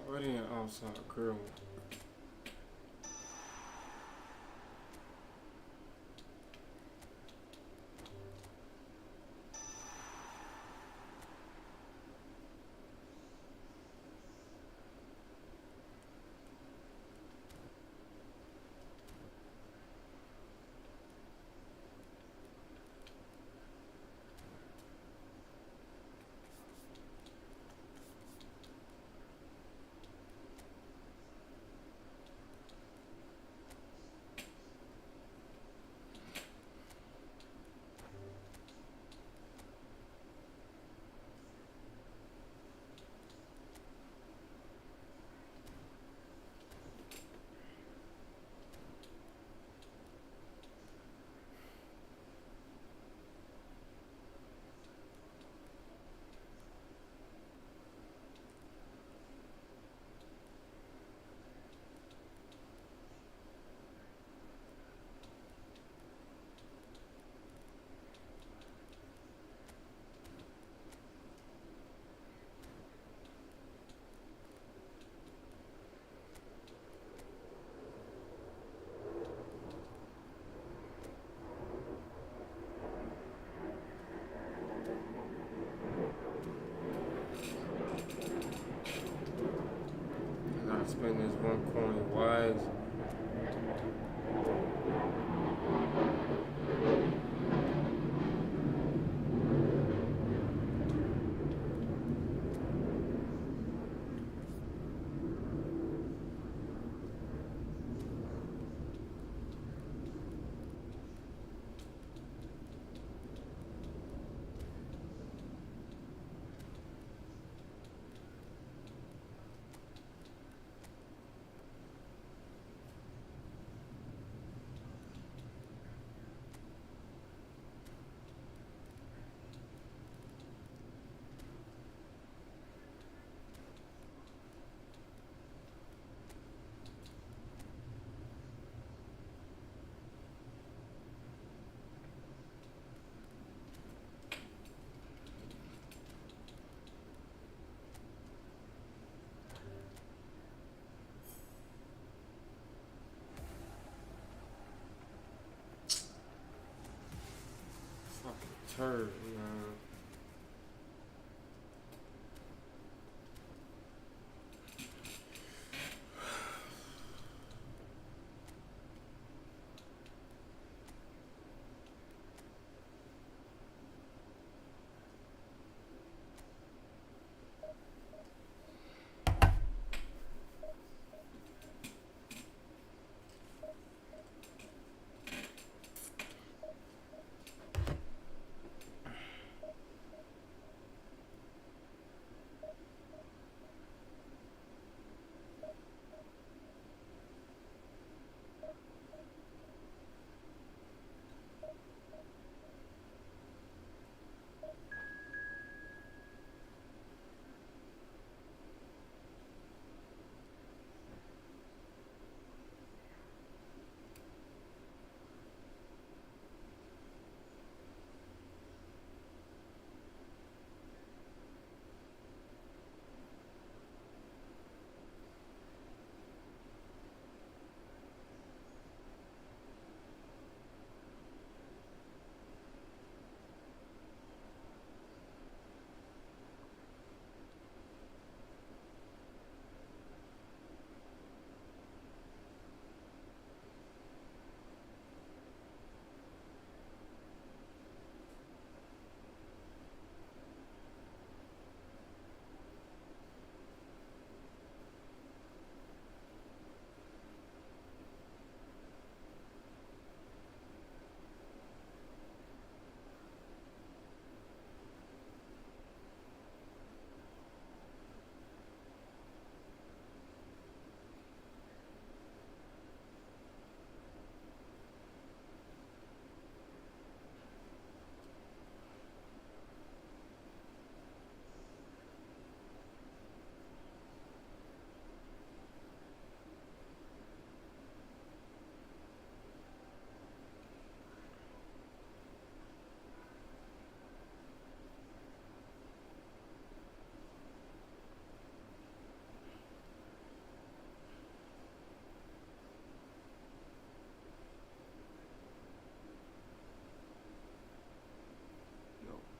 Already an outside curl. Spend this one coin wise. hurt, man.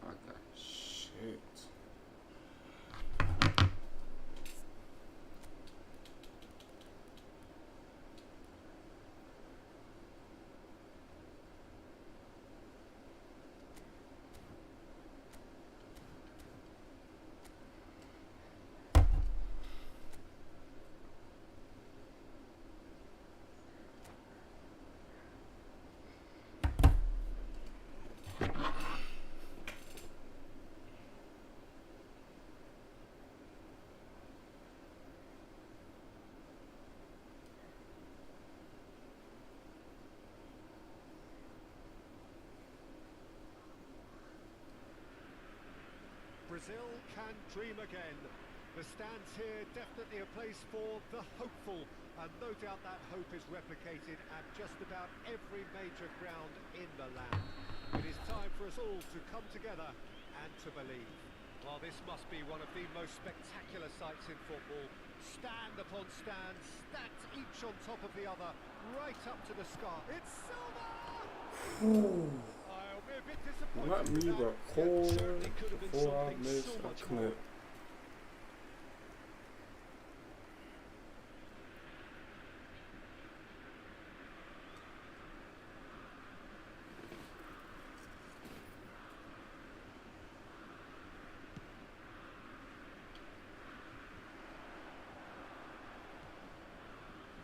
I got shit. Brazil can dream again. The stands here definitely a place for the hopeful, and no doubt that hope is replicated at just about every major ground in the land. It is time for us all to come together and to believe. Well, this must be one of the most spectacular sights in football. Stand upon stand, stacked each on top of the other, right up to the sky. It's Silva! I'll be a bit disappointed. Let me record before I miss a clip.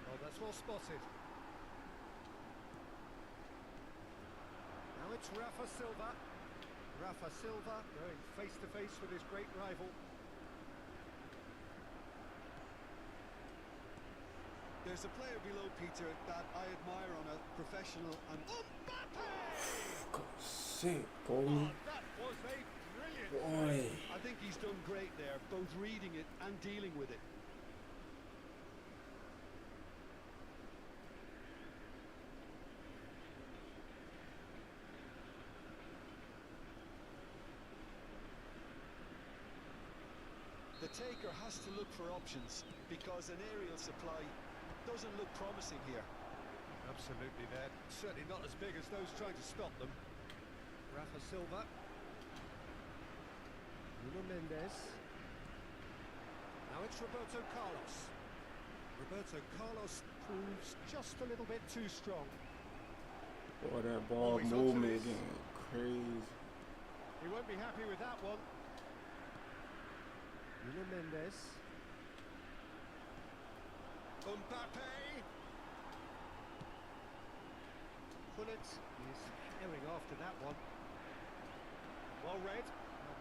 Oh, that's well spotted. Now it's Rafa Silva. Rafa Silva going face to face with his great rival. There's a player below, Peter, that I admire on a professional and... For God's sake, Goldie. Oh, that was a brilliant Boy. I think he's done great there, both reading it and dealing with it. The taker has to look for options because an aerial supply doesn't look promising here. Absolutely there. Certainly not as big as those trying to stop them. Rafa Silva. Nuno Mendes. Now it's Roberto Carlos. Roberto Carlos proves just a little bit too strong. Boy, that ball he's onto movement this. getting crazy. He won't be happy with that one. Nuno Mendes. Mbappe. Pullet is herring after that one. Well read.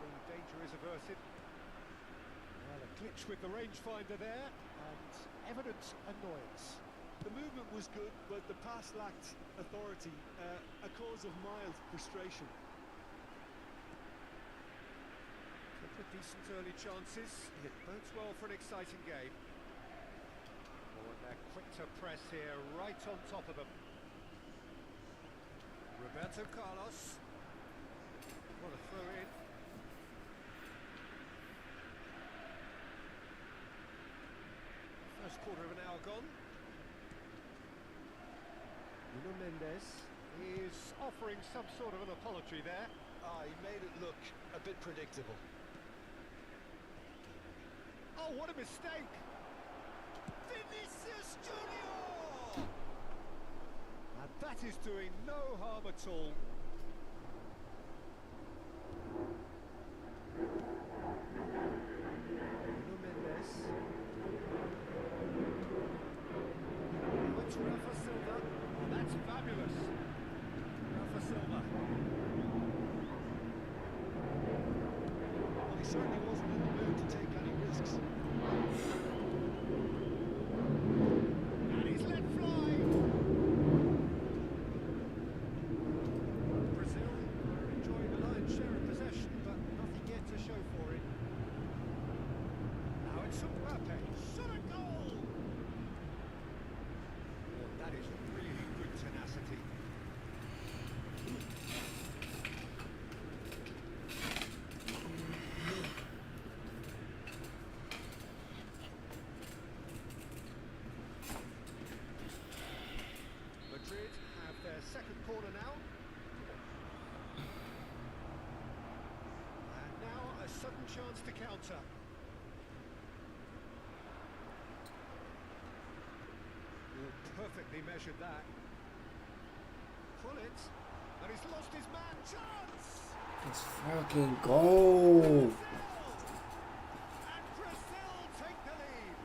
And the danger is averted. Well, a glitch with the rangefinder there, and evident annoyance. The movement was good, but the pass lacked authority, a cause of mild frustration. Couple of decent early chances. It bodes well for an exciting game. Oh, and they're quick to press here, right on top of them. Roberto Carlos. What a throw in. First quarter of an hour gone. Nuno Mendes is offering some sort of an apology there. He made it look a bit predictable. Oh, what a mistake! Vinicius Junior! And that is doing no harm at all. Nuno Mendes. Now it's Rafa Silva. Oh, that's fabulous. Rafa Silva. Well, he certainly wasn't in the mood to take any risks. And he's let fly. Brazil are enjoying the lion's share of possession, but nothing yet to show for it. Now it's Mbappe. Shot a goal! Oh, that is really good tenacity. Madrid have their second corner now. And now a sudden chance to counter. Perfectly measured that. Pull it. And he's lost his man. Chance! Let's fucking go. And Brazil take the lead.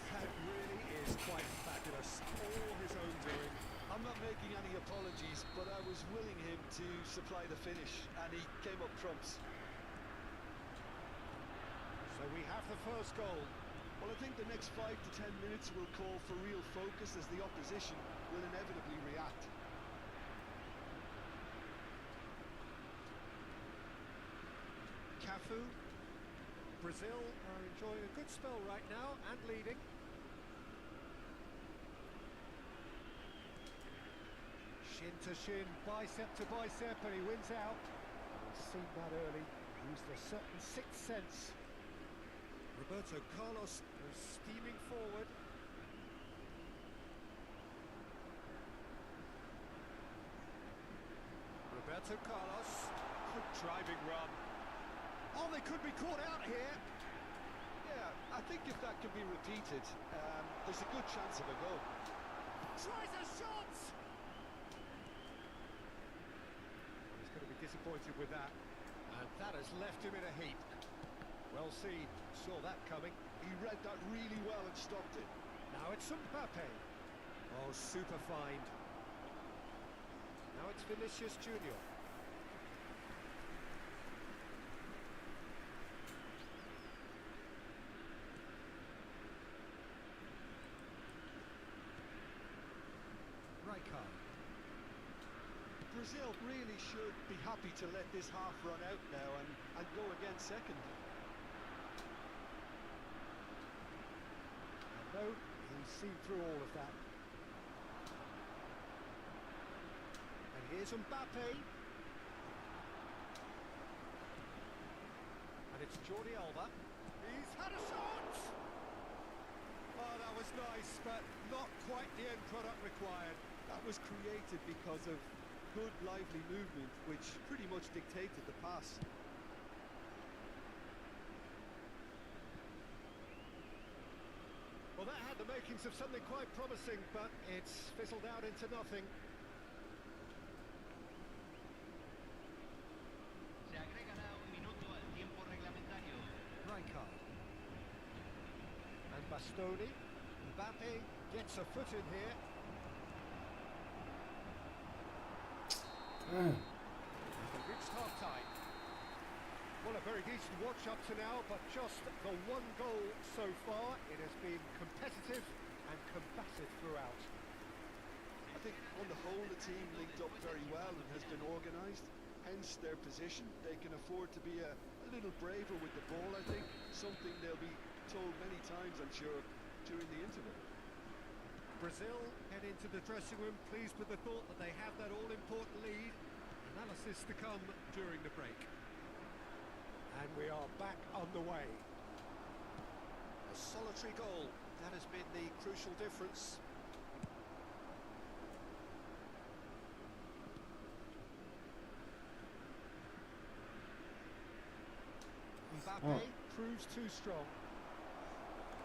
That really is quite fabulous. All his own doing. I'm not making any apologies, but I was willing him to supply the finish, and he came up trumps. So we have the first goal. Well, I think the next 5 to 10 minutes will call for real focus as the opposition will inevitably react. Cafu. Brazil are enjoying a good spell right now and leading. Shin to shin, bicep to bicep, and he wins out. He's seen that early. Used a certain sixth sense. Roberto Carlos is steaming forward. Roberto Carlos. Good driving run. Oh, they could be caught out here. Yeah, I think if that can be repeated, there's a good chance of a goal. Tries a shot! He's going to be disappointed with that. And that has left him in a heap. Well seen, saw that coming. He read that really well and stopped it. Now it's Mbappe. Oh, super find. Now it's Vinicius Junior. Rijkaard. Brazil really should be happy to let this half run out now and go again second. No, he's seen through all of that. And here's Mbappe. And it's Jordi Alba. He's had a shot! Oh, that was nice, but not quite the end product required. That was created because of good, lively movement, which pretty much dictated the pass. The makings of something quite promising, but it's fizzled out into nothing. Se agregará un minuto al tiempo reglamentario. Rijkaard. And Bastoni. Mbappe gets a foot in here. And they've reached half-time. Well, a very decent watch up to now, but just the one goal so far. It has been competitive and combative throughout. I think on the whole the team linked up very well and has been organised, hence their position. They can afford to be a little braver with the ball, I think, something they'll be told many times, I'm sure, during the interval. Brazil head into the dressing room pleased with the thought that they have that all-important lead. Analysis to come during the break. And we are back on the way. A solitary goal. That has been the crucial difference. Mbappe proves too strong.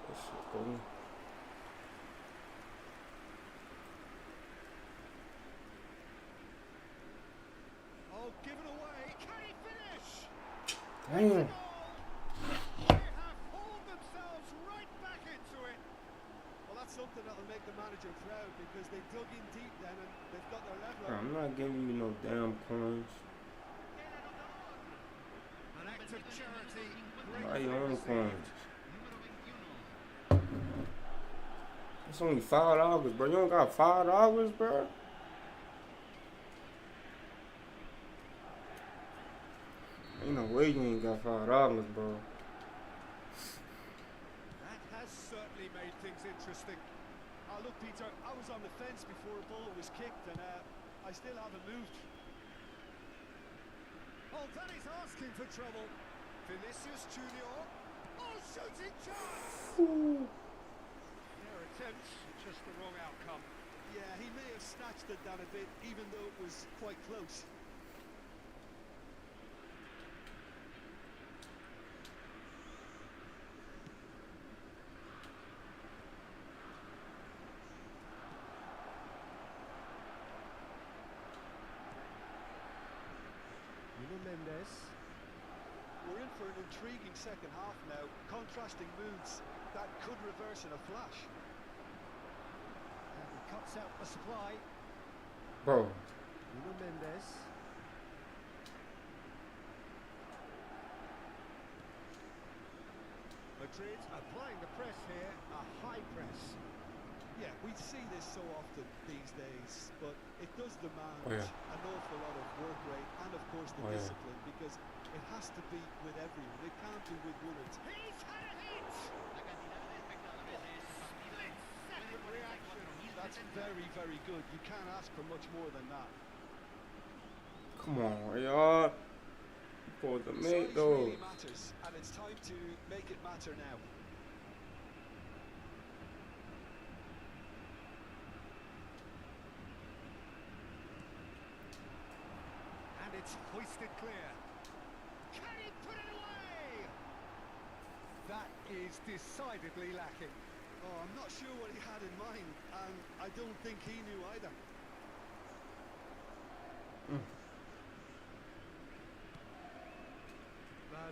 That shit going. Oh, given away. Can he finish? Damn. They have hauled themselves right back into it. Well, that's something that'll make the manager proud because they dug in deep then and they've got their level. I'm not giving you no damn coins. An act of charity. Buy your own Received. coins. Número 21. It's only $5, bro. You don't got $5, bro? Ain't no way you ain't got $5, bro. That has certainly made things interesting. Look, Peter, I was on the fence before a ball was kicked and I still haven't moved. Oh, that is asking for trouble. Vinicius Junior. Oh, shooting chance! Their attempts, just the wrong outcome. Yeah, he may have snatched it down a bit, even though it was quite close. Mendes. We're in for an intriguing second half now. Contrasting moods that could reverse in a flash. And he cuts out the supply. Bro. Mendes. Madrid applying the press here, a high press. Yeah, we see this so often these days, but it does demand Oh, yeah. an awful lot of work rate and, of course, the Oh, yeah. discipline because it has to be with everyone. It can't be with one or two. He's had a hit! La cantidad de espectadores de este partido Split second reaction. That's very, very good. You can't ask for much more than that. Come on, y'all. For the Size make really those. matters, and it's time to make it matter now. And it's hoisted clear. Can he put it away? That is decidedly lacking. Oh, I'm not sure what he had in mind, and I don't think he knew either.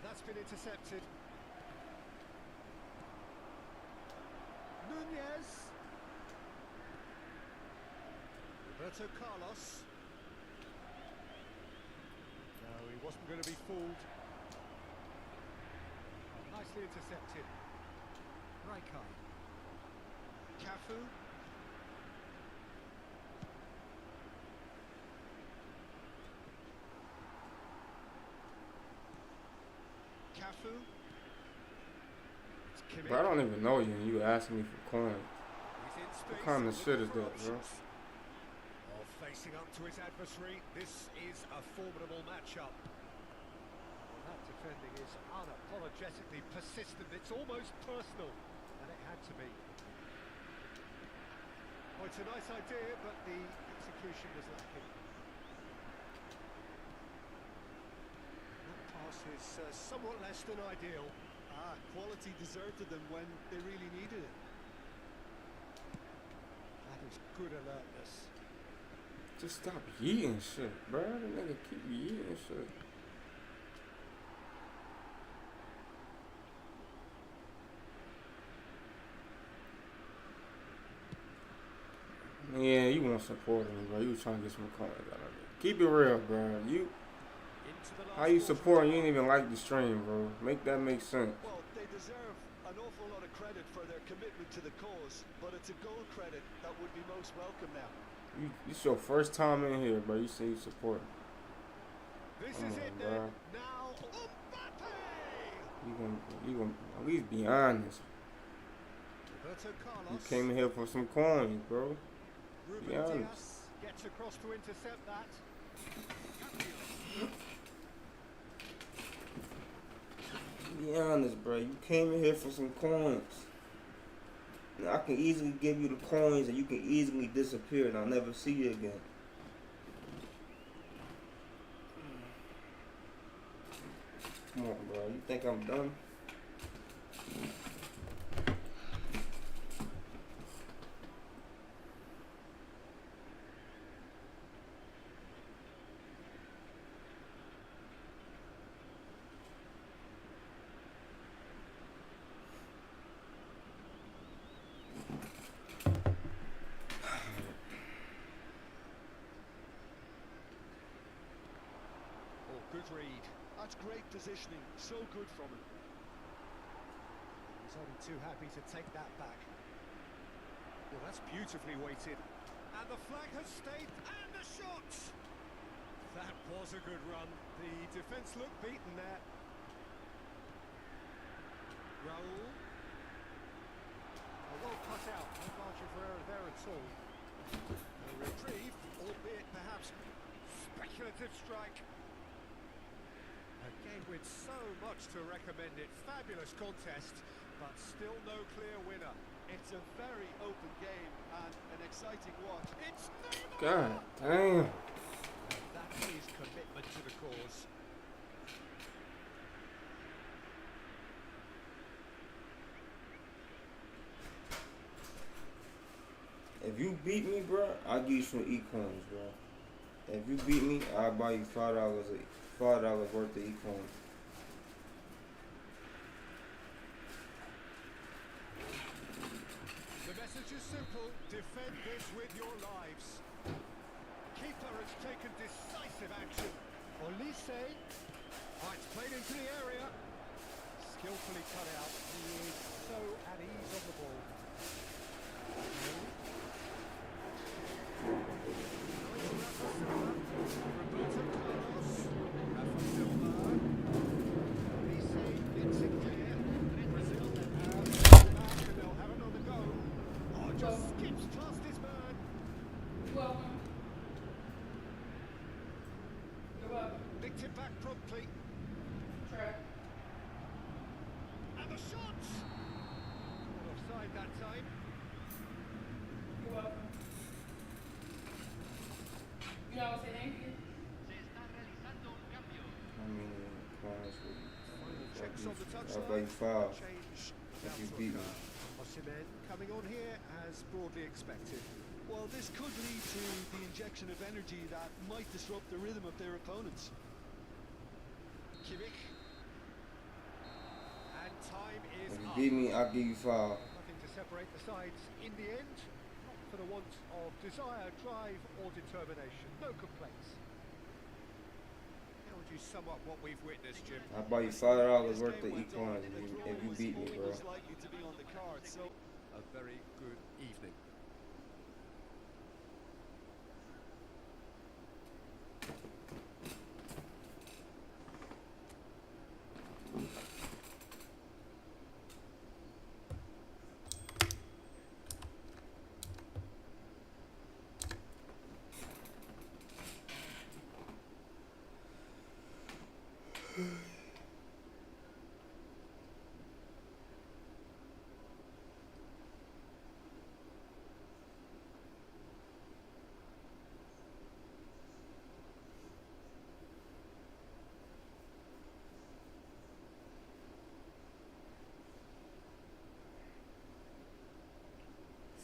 That's been intercepted. Nunez. Roberto Carlos. No, he wasn't going to be fooled. Nicely intercepted. Rijkaard. Cafu. Cafu. It's Kimmich. Bro, I don't even know you and you asking me for coins. He's in space. What kind of shit is looking that, for bro? options. Oh, facing up to his adversary, this is a formidable matchup. Well, that defending is unapologetically persistent. It's almost personal, and it had to be. Well, it's a nice idea, but the execution was lacking. That pass is somewhat less than ideal. Quality deserted them when they really needed it. good alertness. Just stop yeeting shit, bro. The nigga keep yeeting shit. Yeah, you want to support him, bro. You was trying to get some coins out of it. Keep it real, bro. How you support? You ain't even like the stream, bro. Make that make sense. Well, they deserve an awful lot of credit for their commitment to the cause, but it's a goal credit that would be most welcome now. This your first time in here, bro. You say you support. This Come is on, it bro. then. Now, Mbappe! You gonna at least be honest. Roberto You Carlos. came in here for some coins, bro. Ruben Be honest. Diaz gets across to intercept that. Be honest, bro. You came in here for some coins. And I can easily give you the coins and you can easily disappear and I'll never see you again. Come on, bro. You think I'm done? Oh, good read. That's great positioning, so good from him. He's only too happy to take that back. Well, that's beautifully weighted. And the flag has stayed, and the shot! That was a good run. The defence looked beaten there. Raul. Oh, well cut out. No margin for error there at all. A reprieve, albeit perhaps speculative strike. A game with so much to recommend it. Fabulous contest, but still no clear winner. It's a very open game and an exciting watch. It's Neymar! God damn. That is commitment to the cause. If you beat me, bro, I'll give you some e-coins, bro. If you beat me, I'll buy you $5 worth of e-coins. The message is simple. Defend this with your lives. Keeper has taken decisive action. Olise. Oh, it's played into the area. Skillfully cut out. He is so at ease on the ball. Roberto Carlos. Rafa Silva. Olise gets it clear. Brazil have back and they'll have another go. Oh, just skips past his man. Welcome. You're welcome. Nicked it back promptly. Try. And the shot! Caught offside that time. You're welcome. You know what I'm saying? Se está realizando un cambio. How many coins will you? Final checks on the I'll buy touchline. you $5 Change if about you to beat me. occur. Osimhen coming on here as broadly expected. Well, this could lead to the injection of energy that might disrupt the rhythm of their opponents. Kimmich. And time is If you up. beat me, I'll give you $5. Nothing to separate the sides in the end. Not for the want of desire, drive or determination. No complaints. How would you sum up what we've witnessed, Jim? I'll buy you $5 This worth game of went on, e-coins and a draw if you was beat me, bro. always likely to be on the card, so A very good evening.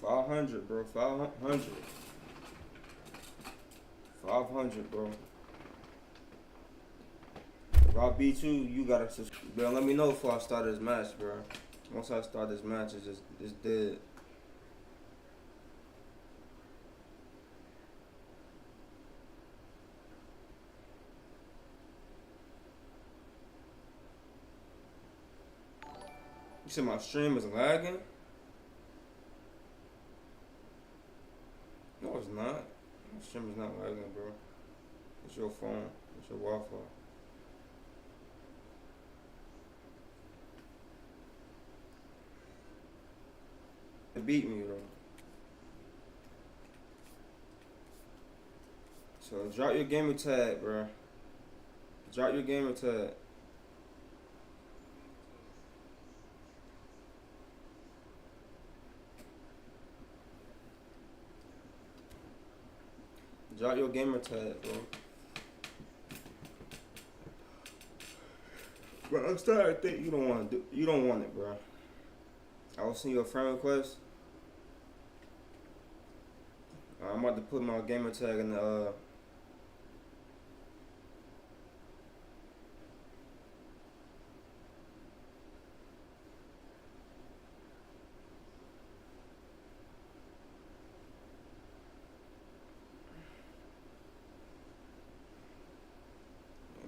500, bro. 500. 500, bro. If I beat you, you gotta subscribe. Bro, let me know before I start this match, bro. Once I start this match, it's dead. You said my stream is lagging? No, it's not. My stream is not lagging, bro. It's your phone. It's your Wi-Fi. It beat me, though. So drop your gamer tag, bro. Drop your gamer tag. Drop your gamer tag, bro. Bro, I'm starting to think you don't want to do. You don't want it, bro. I will send you a friend request. I'm about to put my gamer tag in the.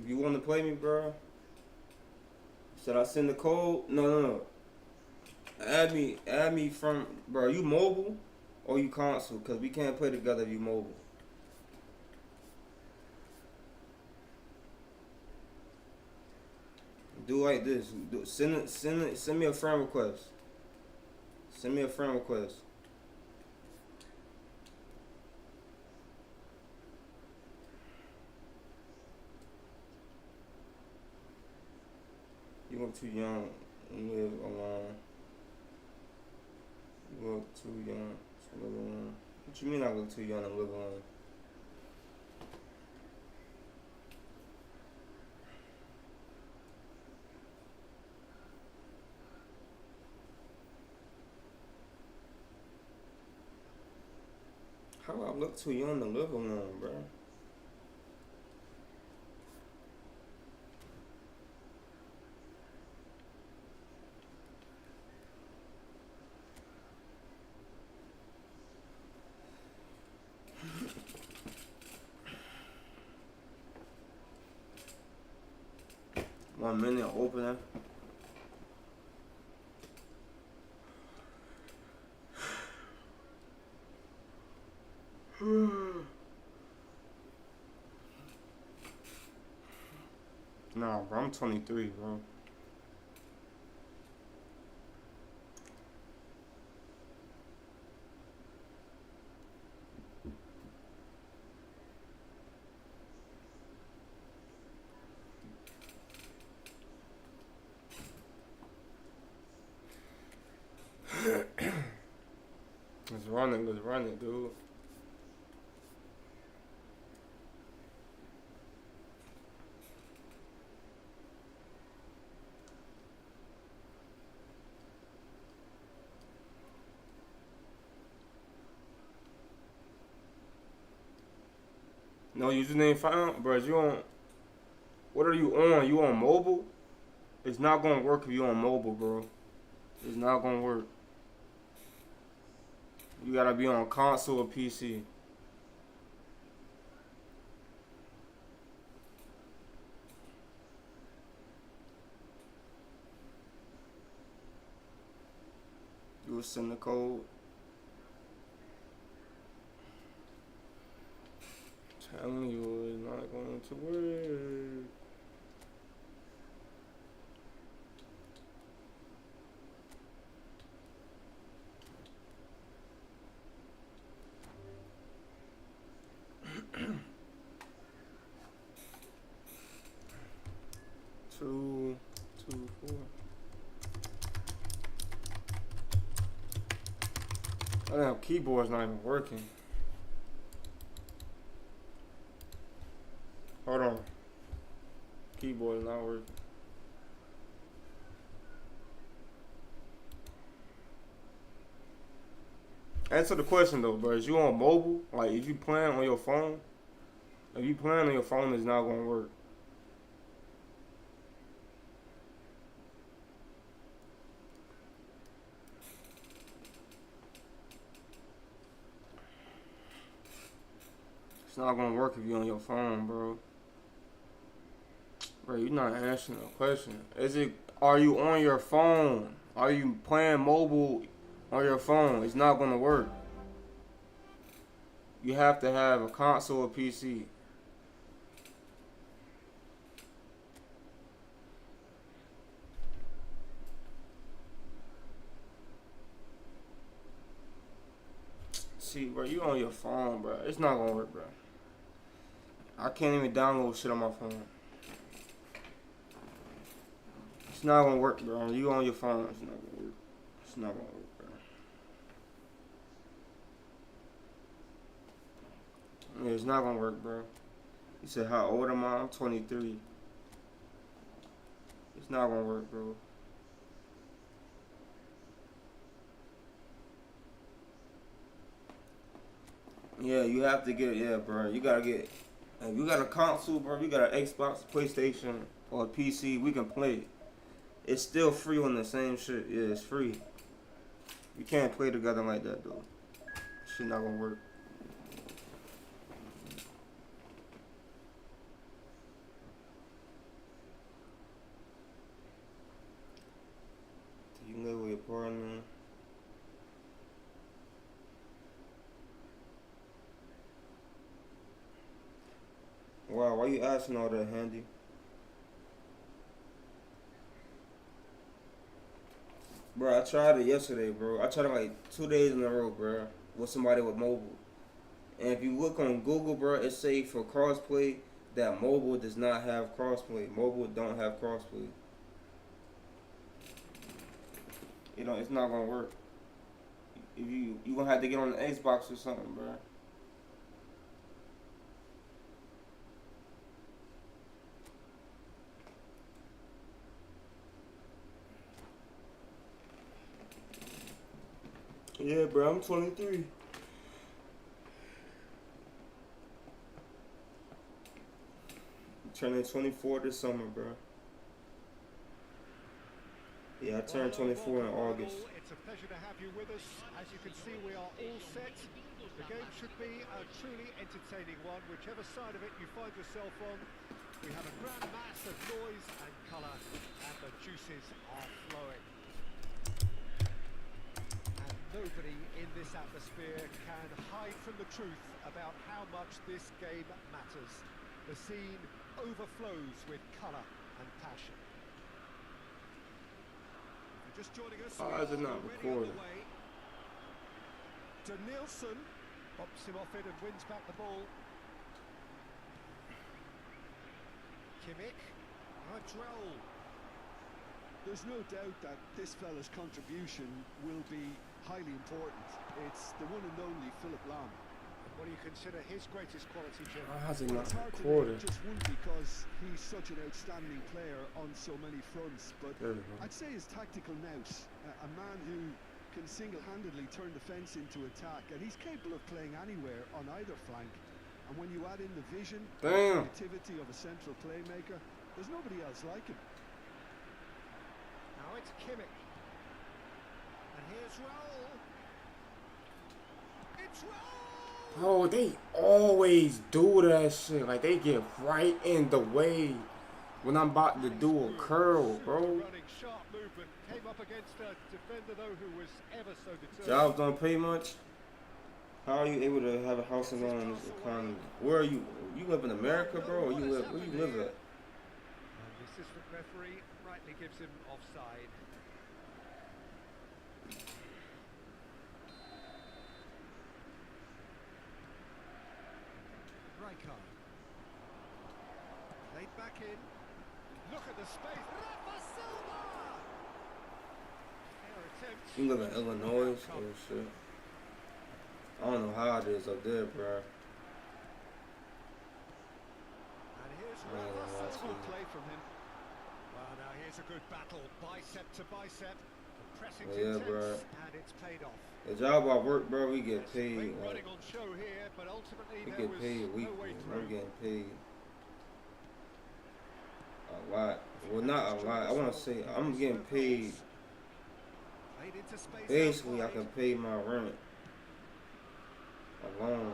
If you want to play me, bro. Should I send the code? No. Add me from, bro. You mobile or you console? Cause we can't play together if you mobile. Do like this. Send me a friend request. Send me a friend request. You look too young to live alone. You look too young to live alone. What you mean I look too young to live alone? How do I look too young to live alone, bro? One minute opener. Nah, bro, I'm 23, bro. Let's run it, dude. No username found, bro. You on? What are you on? You on mobile? It's not gonna work if you on mobile, bro. It's not gonna work. You gotta be on console or PC. You will send the code. Telling you it's not going to work. Two, 4. Oh, damn, keyboard's not even working. Hold on. Keyboard is not working. Answer the question though, bro. Is you on mobile? Like, if you playing on your phone? If you playing on your phone, it's not gonna work. It's not gonna work if you on your phone, bro. Bro, you're not answering the question. Are you on your phone? Are you playing mobile on your phone? It's not gonna work. You have to have a console or PC. See, bro, you on your phone, bro. It's not gonna work, bro. I can't even download shit on my phone. It's not gonna work, bro. You on your phone, it's not gonna work. It's not gonna work, bro. Yeah, it's not gonna work, bro. You said, how old am I? I'm 23. It's not gonna work, bro. Yeah, you have to get, yeah, bro. You gotta get, if you got a console, bro, you got an Xbox, PlayStation, or a PC, we can play it. It's still free on the same shit. Yeah, it's free. You can't play together like that, though. Shit not gonna work. Do you live with your partner? Wow, why you asking all that, Handy? Bro, I tried it yesterday, bro. I tried it like 2 days in a row, bro, with somebody with mobile. And if you look on Google, bro, it say for crossplay that mobile does not have crossplay. Mobile don't have crossplay. You know, it's not gonna work. If you gonna have to get on the Xbox or something, bro. Yeah, bro, I'm 23. Turning 24 this summer, bro. Yeah, I turned 24 in August. It's a pleasure to have you with us. As you can see, we are all set. The game should be a truly entertaining one, whichever side of it you find yourself on. We have a grand mass of noise and colour, and the juices are flowing. And nobody in this atmosphere can hide from the truth about how much this game matters. The scene overflows with colour and passion. Just joining us. Why is it not recording? To Nielsen, pops him off it and wins back the ball. Kimmich, Drell. There's no doubt that this fella's contribution will be highly important. It's the one and only Philip Lahm. What do you consider his greatest quality, Jim? Why has it not It's hard to recorded? name just one because he's such an outstanding player on so many fronts, but There we go. I'd say his tactical nous, a man who can single-handedly turn defence into attack, and he's capable of playing anywhere on either flank. And when you add in the vision and creativity of a central playmaker, there's nobody else like him. Now it's Kimmich. And here's Raul. It's Raul! Bro, they always do that shit. Like, they get right in the way when I'm about to do a curl, bro. Running sharp movement. Came up against a defender, though, who was ever so determined. Jobs don't pay much. How are you able to have a house alone in this economy? Where are you? You live in America, bro? Or where you live at? And the assistant referee rightly gives him offside. Rijkaard. Laid back in. Look at the space. Rafa Silva! Fair attempt. You live in Illinois or shit? I don't know how it is up there, bro. And here's I don't know Rafa how Silva. to- Play from him. Well, now here's a good battle, bicep to bicep. Pressing's Yeah, intense, bro. and it's paid off. The job I work, bro, we get There's paid. great Like, running on show here, but ultimately we there get was paid no weekly. way I'm through. getting paid a lot. Well, not a lot. I want to say I'm getting paid. Played into space Basically, I outside. can pay my rent alone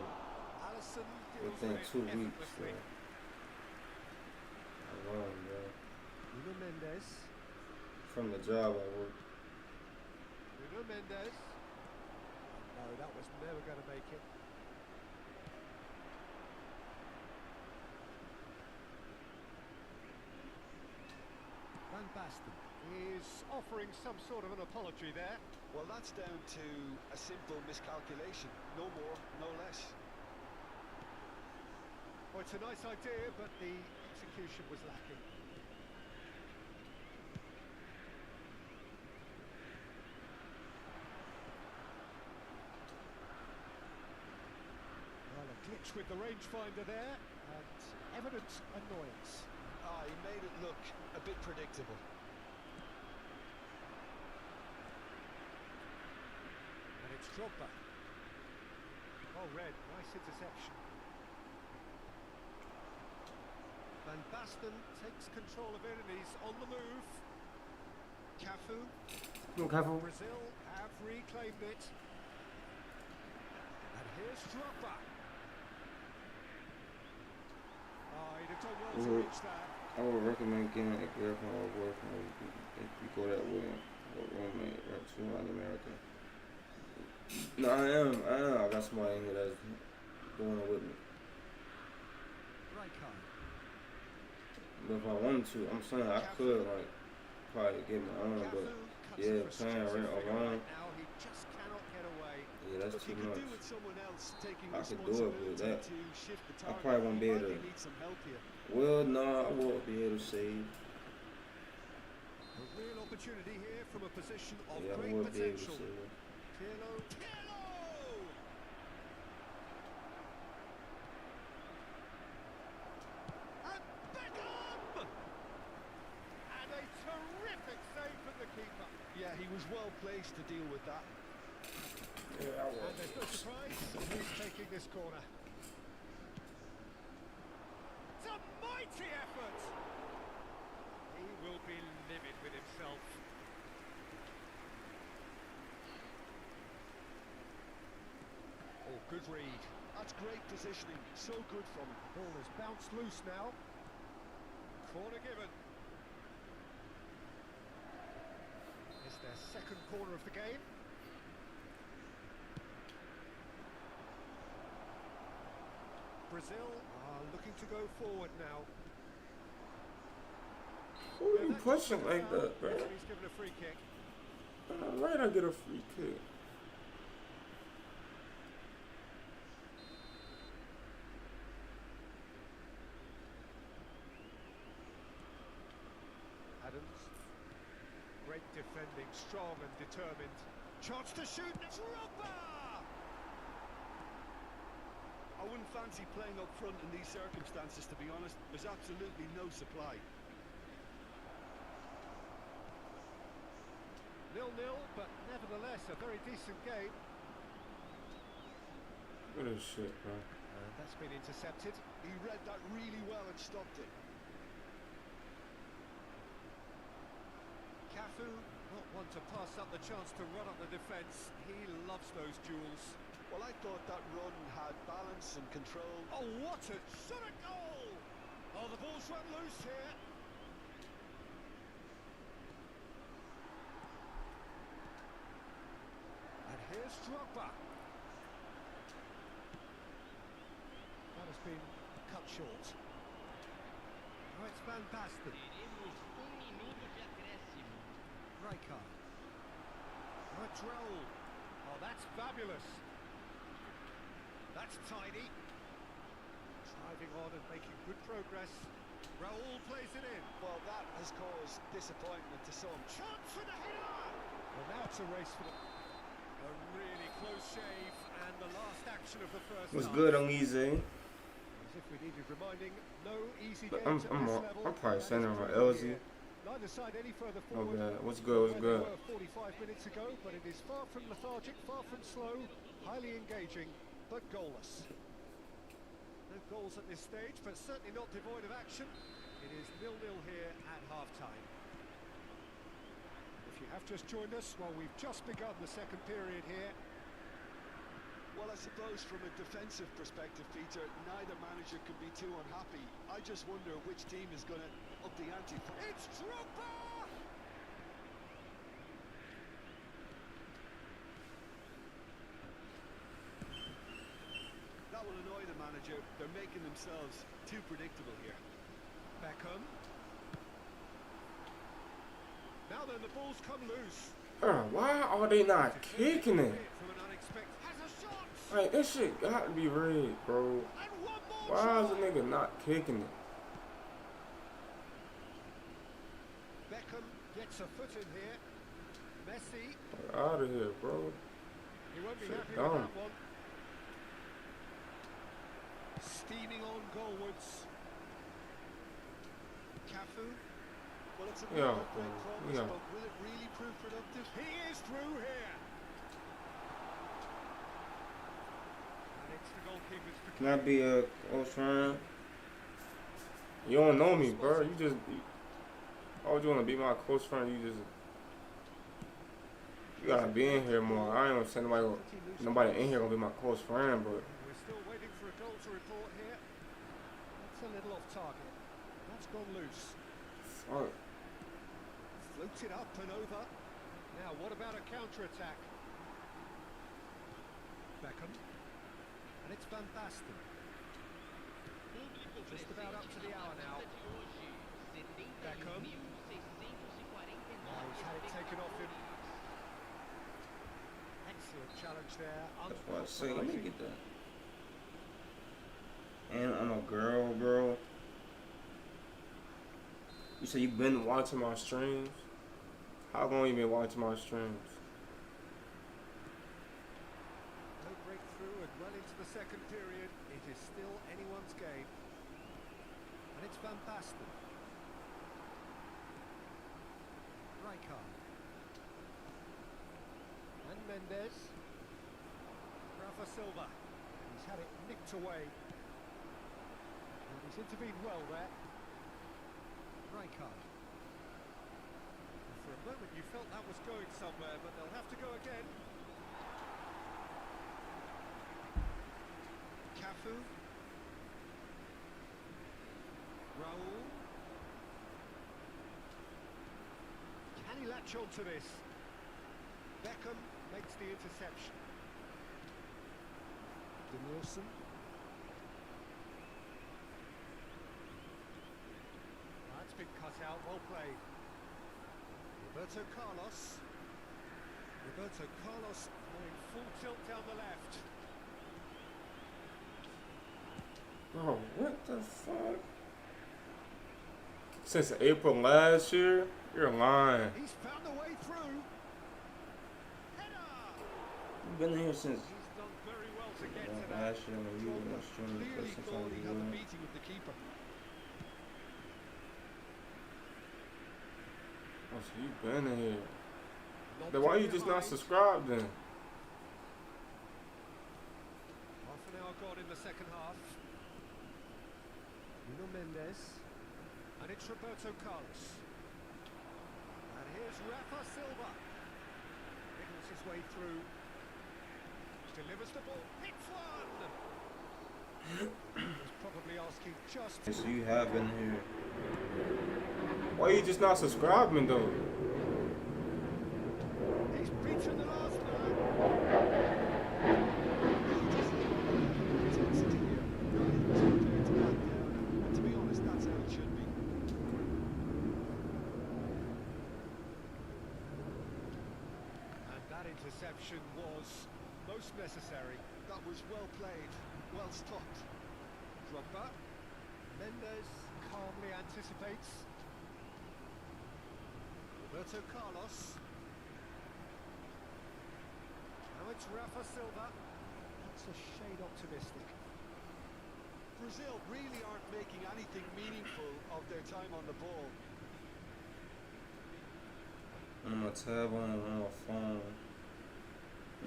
Alisson deals within with it 2 weeks. So. effortlessly. Alone, bro. Nuno Mendes. From the job I work. Nuno Mendes. No, that was never going to make it. Van Basten is offering some sort of an apology there. Well, that's down to a simple miscalculation. No more, no less. Well, it's a nice idea, but the execution was lacking. Well, a glitch with the rangefinder there, and evident annoyance. Ah, he made it look a bit predictable. And it's Drogba. Oh, red, nice interception. Van Basten takes control of it and he's on the move. Cafu. Careful. Brazil have reclaimed it. And here's Drogba. Oh, he'd have done well to reach that. I would recommend getting a girlfriend or boyfriend if you go that way, or roommate or two in America. No, I got somebody in here that's doing it with me. Rijkaard. But if I wanted to, I'm saying I could like probably get my own, but yeah, paying rent alone, Now he just cannot get away. yeah, that's Look, too you could much. do with someone else taking I could do it with responsibility that. to shift the I target. probably won't be You able to. might need some help here. Well, no, I won't be able to save. A real opportunity here from a position of Yeah, I great won't be able to potential. save. Pirlo. And Beckham! And a terrific save from the keeper. Yeah, he was well placed to deal with that. Yeah, I And will. there's no surprise, who's taking this corner? It's a mighty effort! He will be livid with himself. Oh, good read. That's great positioning. So good from him. Ball has bounced loose now. Corner given. It's their second corner of the game. Brazil are looking to go forward now. Who are you pushing like that, bro? He's given a free kick. Right, I get a free kick. Adams. Great defending, strong and determined. Chance to shoot. Drogba! I wouldn't fancy playing up front in these circumstances, to be honest. There's absolutely no supply. 0-0, but nevertheless a very decent game. Look at this shit, bro. And that's been intercepted. He read that really well and stopped it. Cafu, not one to pass up the chance to run up the defence. He loves those duels. Well, I thought that run had balance and control. Oh, what a shot at goal! Oh, the ball's run loose here. And here's Drogba. That has been cut short. Now it's Van Basten. Teremos minuto de acréscimo. Rijkaard. Now it's Raul. Oh, that's fabulous. That's tidy. Driving on and making good progress. Raul plays it in. Well, that has caused disappointment to some. Chance for the header! Well, now it's a race for the... A really close shave, and the last action of the first What's half. good on easy? As if we needed reminding, no easy game I'm at this level. probably That sending is my true LZ. here. Neither side any further Oh forward. god, what's good? What's Where good? they were 45 minutes ago, but it is far from lethargic, far from slow, highly engaging, but goalless. No goals at this stage, but certainly not devoid of action. It is 0-0 here at half-time. If you have just joined us, well, we've just begun the second period here. Well, I suppose from a defensive perspective, Peter, neither manager can be too unhappy. I just wonder which team is going to up the ante. It's Drogba! That will annoy the manager. They're making themselves too predictable here. Beckham. Now then, the ball's come loose. Why are they not kicking it? From an unexpected... Has a shot! Like, this shit got to be rigged, bro. And one more Why is try. the nigga not kicking it? Beckham gets a foot in here. Messi. Out of here, bro. He won't be Shit happy dumb. with that one. Steaming on goalwards. Cafu. Well, it's a Yeah, great progress, yeah. but will it really prove productive? He is through here. And it's the goalkeeper's to Can I be a close friend? You don't know me, bro. You just... Why would you want to be my close friend? You just... You gotta be in here more. I ain't gonna say nobody in here gonna be my close friend, but... We're still waiting for a goal to report here. That's a little off target. That's gone loose. Fuck. Floats it up and over. Now, what about a counter-attack? Beckham. And it's Van Basten. Just about up to the hour now. Beckham. Oh, he's had it taken off him. Excellent challenge there. That's what I say. Let me get that. And I'm a girl, bro. You say you been watching my streams? How long you been watching my streams? No breakthrough and well into the second period. It is still anyone's game. And it's Van Basten. Rijkaard. And Mendes. Rafa Silva. He's had it nicked away. And he's intervened well there. Rijkaard. For a moment you felt that was going somewhere, but they'll have to go again. Cafu. Raul. Can he latch on to this? Beckham makes the interception. Danielson. That's been cut out, well played. Roberto Carlos. Roberto Carlos going full tilt down the left. Bro, what the fuck? Since April last year? You're lying. He's found a way through. Header! You've been here since He's done very well to get to that. last year when you were in the stream. Clearly thought he had a meeting with the keeper. Oh, so you been in here. Lobbed Then why in you just not behind. subscribed then? Half an hour gone in the second half. Nuno Mendes. And it's Roberto Carlos. And here's Rafa Silva. Wriggles his way through. Delivers the ball. Hits one! Was probably asking just... So you have been here. Why you just not subscribing though? He's beaten the last man. Intensity here. Not even compared to that there. And to be honest, that's how it should be. And that interception was most necessary. That was well played, well stopped. Drogba. Mendes calmly anticipates. Roberto Carlos. Now it's Rafa Silva. That's a shade optimistic. Brazil really aren't making anything meaningful of their time on the ball. on my tab on my phone.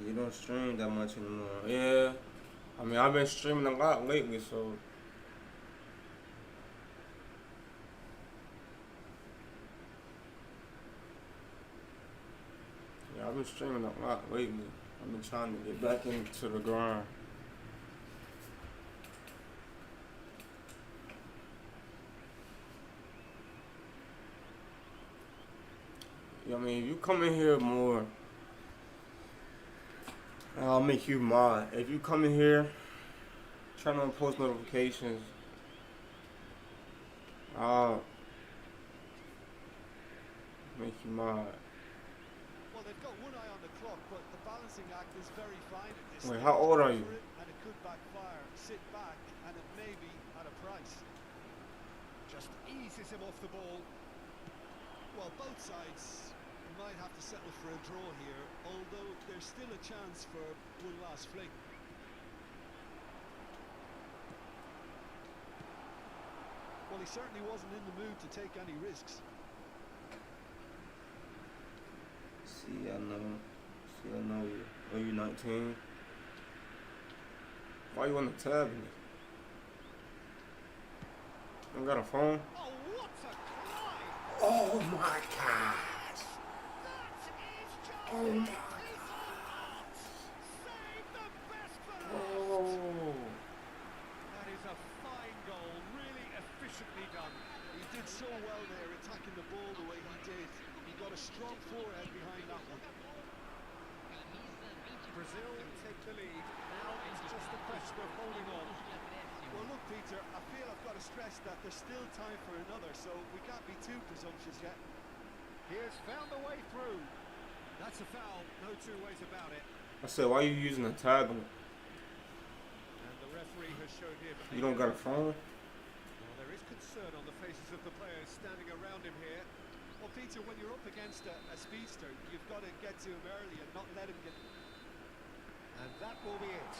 You don't stream that much anymore. Yeah. I mean, I've been streaming a lot lately, so. Yeah, I've been streaming a lot lately. I've been trying to get back into the grind. I mean, if you come in here more, I'll make you mod. If you come in here, turn on post notifications, I'll make you mod. Well, they've got one eye on the clock, but the balancing act is very fine at this Wait, stage. how old Go are you? for it, and it could backfire. Sit back, and it may be at a price. Just eases him off the ball. Well, both sides might have to settle for a draw here, although there's still a chance for one last fling. Well, he certainly wasn't in the mood to take any risks. See, I know. See, I know you. Are you 19? Why you on the tablet? You got a phone? Oh, what a climb! Oh my gosh! That is just Oh my his heart! Save the best for last! Oh! That is a fine goal, really efficiently done. He did so well there, attacking the ball the way he did. He got a strong forehead behind that one. Brazil take the lead. Now it's just a question of holding on. Well, look, Peter, I feel I've got to stress that there's still time for another, so we can't be too presumptuous yet. He has found a way through. That's a foul, no two ways about it. I said, why you using a tablet? And the referee has shown him. You don't got a phone? Well, there is concern on the faces of the players standing around him here. Well, Peter, when you're up against a speedster, you've got to get to him early and not let him get... And that will be it.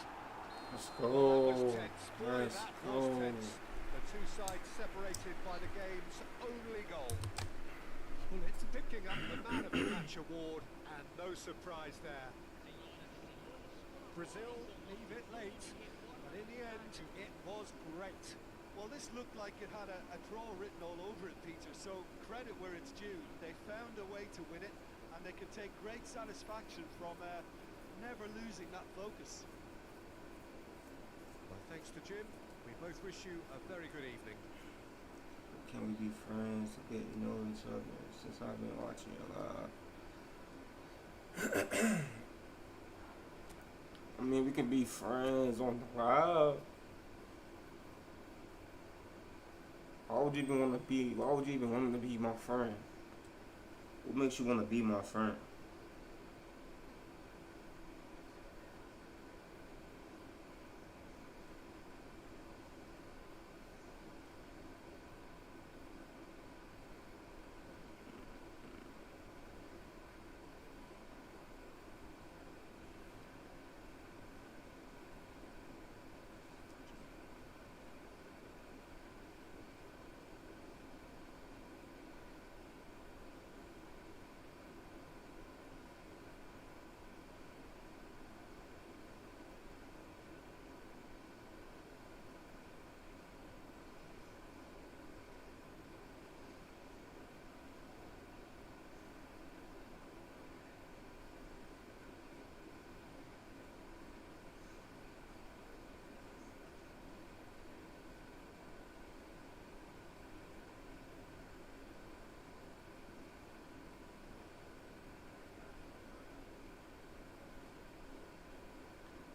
Let's Well, that go. was tense. Boy, Let's that go. was tense. The two sides separated by the game's only goal. Well, it's picking up the Man of the Match award, and no surprise there. Brazil leave it late, but in the end, it was great. Well, this looked like it had a draw written all over it, Peter, so credit where it's due. They found a way to win it, and they can take great satisfaction from never losing that focus. Well, thanks to Jim, we both wish you a very good evening. Can we be friends to get to know each other since I've been watching you live? I mean, we can be friends on the live. Why would you even want to be my friend? What makes you want to be my friend?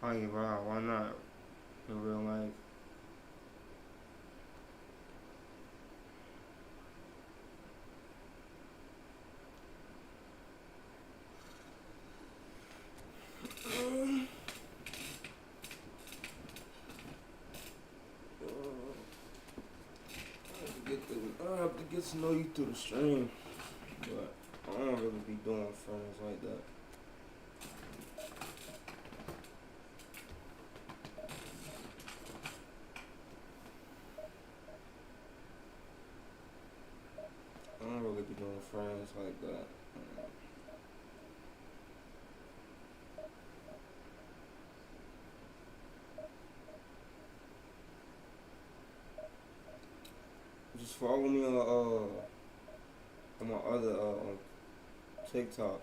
I ain't wow, why not? In real life. I have to get to know you through the stream, but I don't really be doing friends like that. I don't really be doing friends like that. Just follow me on my other on TikTok.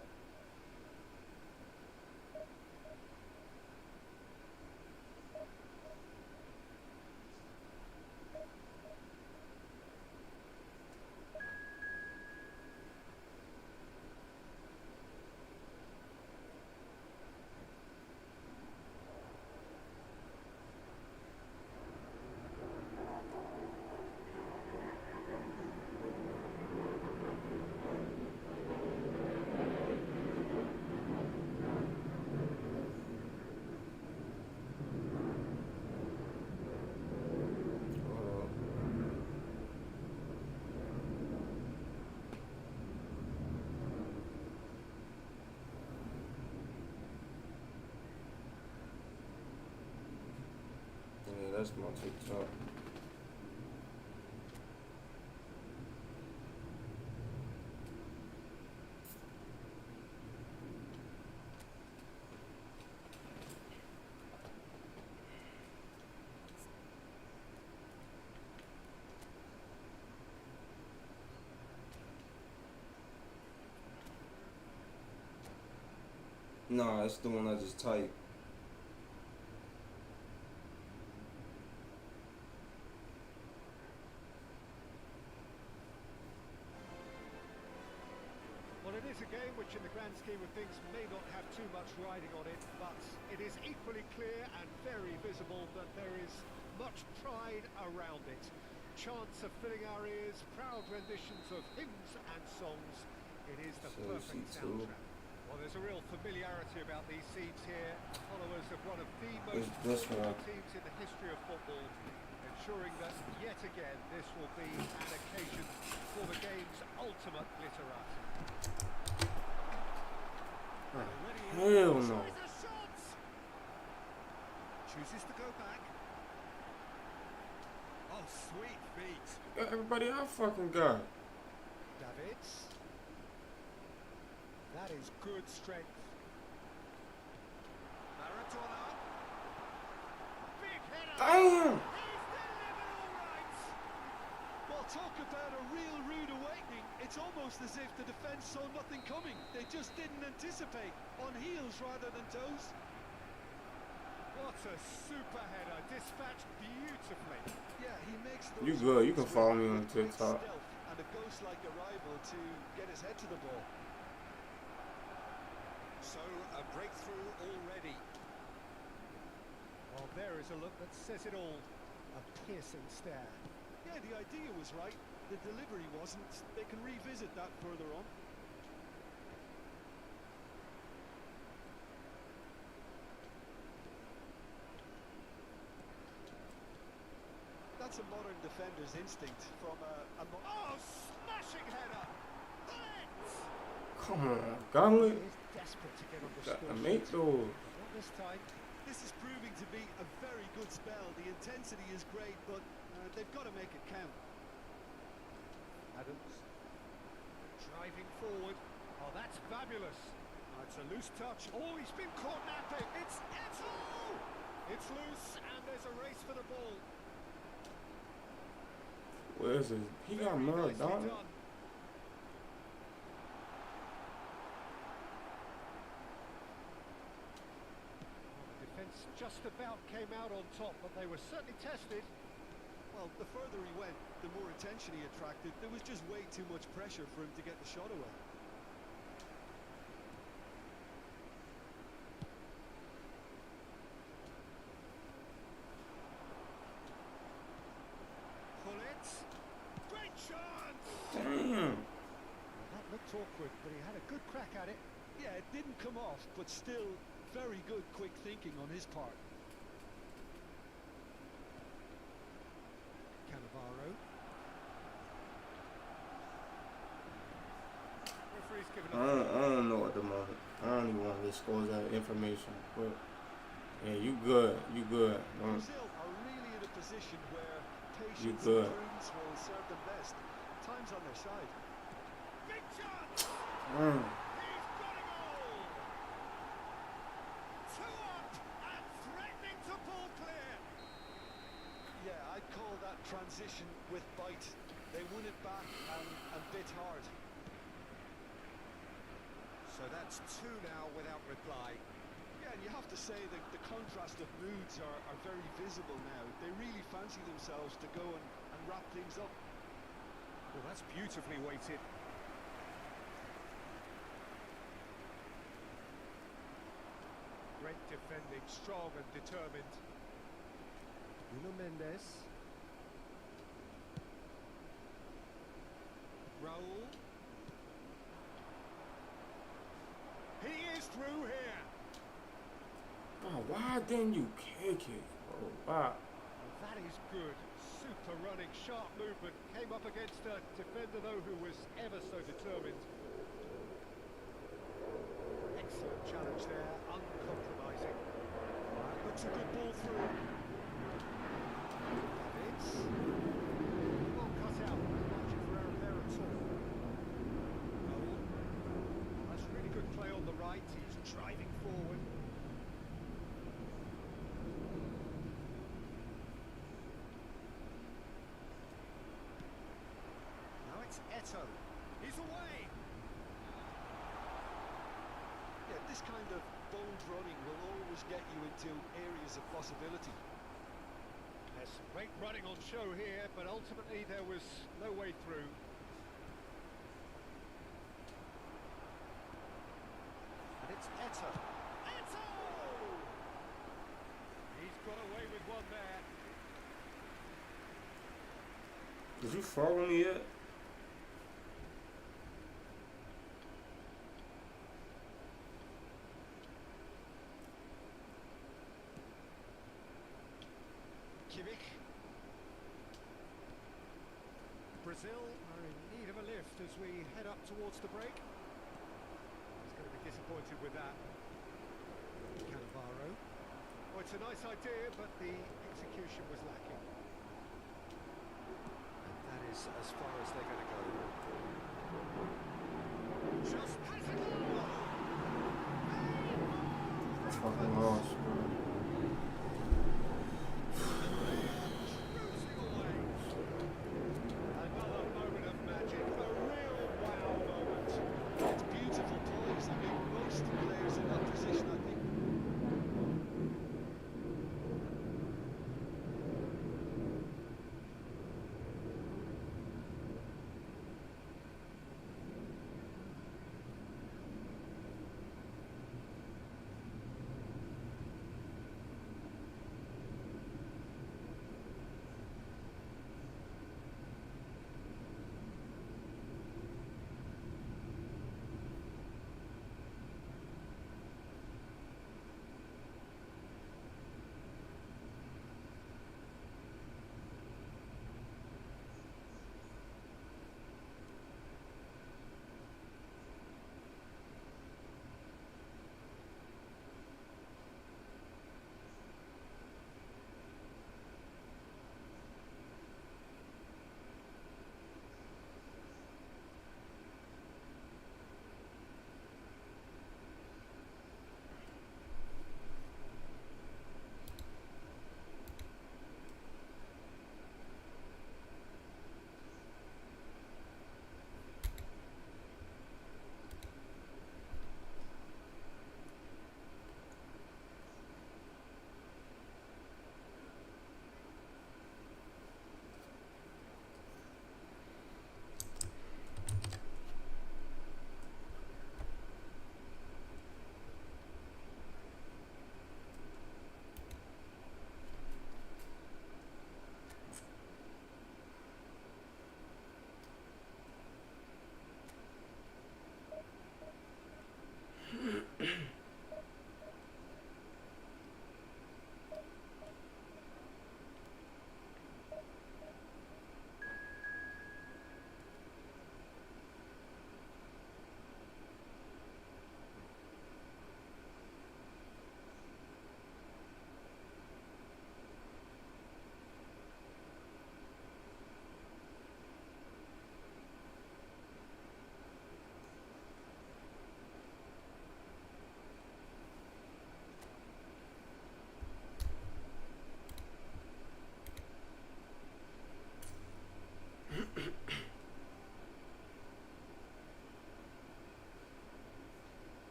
Yeah, that's my TikTok. Nah, it's the one I just typed. Well, it is a game which in the grand scheme of things may not have too much riding on it, but it is equally clear and very visible that there is much pride around it. Chants are filling our ears, proud renditions of hymns and songs. It is the perfect soundtrack. Well, there's a real familiarity about these scenes here. Followers of one of the most formidable teams in the history of football, ensuring that yet again this will be an occasion for the game's ultimate glitterati. Hell no. Chooses to go back. Oh, sweet feet. Everybody I fucking got. Davids. That is good strength. Maradona. Big header. Damn. He's delivered all right. Well, talk about a real rude awakening. It's almost as if the defence saw nothing coming. They just didn't anticipate. On heels rather than toes. What a super header, dispatched beautifully. Yeah, he makes those You good. You can runs follow me on with great TikTok. stealth and a ghost-like arrival to get his head to the ball. So, a breakthrough already. Well, there is a look that says it all. A piercing stare. Yeah, the idea was right. The delivery wasn't. They can revisit that further on. That's a modern defender's instinct from Oh, smashing header! Hits! Come on, Gauntlet. He is desperate to get on the Got to score make sheet. those. But not this time. This is proving to be a very good spell. The intensity is great, but they've got to make it count. Adams. Driving forward. Oh, that's fabulous. Oh, it's a loose touch. Oh, he's been caught napping. It's It's loose, and there's a race for the ball. Where is it? He got Very nicely Maradona. done. The defence just about came out on top, but they were certainly tested. Well, the further he went, the more attention he attracted. There was just way too much pressure for him to get the shot away. Pull it. Great chance! Damn. Well, that looked awkward, but he had a good crack at it. Yeah, it didn't come off, but still very good quick thinking on his part. Cannavaro. Referee's given I don't know at the moment. I don't even want to disclose that information. But yeah, you good. You good. Don't. Brazil are really in a position where You patience good. and prudence will serve them best. Time's on their side. big chance! Mm. He's got it all! 2 up and threatening to pull clear. Yeah, I'd call that transition with bite. They won it back and bit hard. So that's two now without reply. Yeah, and you have to say that the contrast of moods are very visible now. They really fancy themselves to go and wrap things up. Well, that's beautifully weighted. Great defending, strong and determined. Nuno Mendes. Raul. He is through here. Bro, why didn't you kick it, bro? Why? Well, that is good. Super running, sharp movement. Came up against a defender, though, who was ever so determined. Excellent challenge there, uncompromising. That looks a good ball through. Davids. Well cut out. No margin for error there at all. Raul. Well, that's really good play on the right. He's driving forward. Now it's Eto. He's away. Yeah, this kind of bold running will always get you into areas of possibility. There's some great running on show here, but ultimately there was no way through. And it's Eto. Eto! He's got away with one there. Did you follow me yet? Kimmich. Brazil are in need of a lift as we head up towards the break. He's going to be disappointed with that. Cannavaro. Oh, it's a nice idea, but the execution was lacking. And that is as far as they're going to go. Just has it all! Fucking lost, bro. Cruising away. Another moment of magic, a real wow moment. It's beautiful poise. I mean, most players in that position, I think.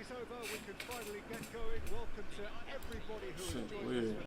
derby's over, we can finally get going. Welcome to everybody who Shit, enjoyed weird. this.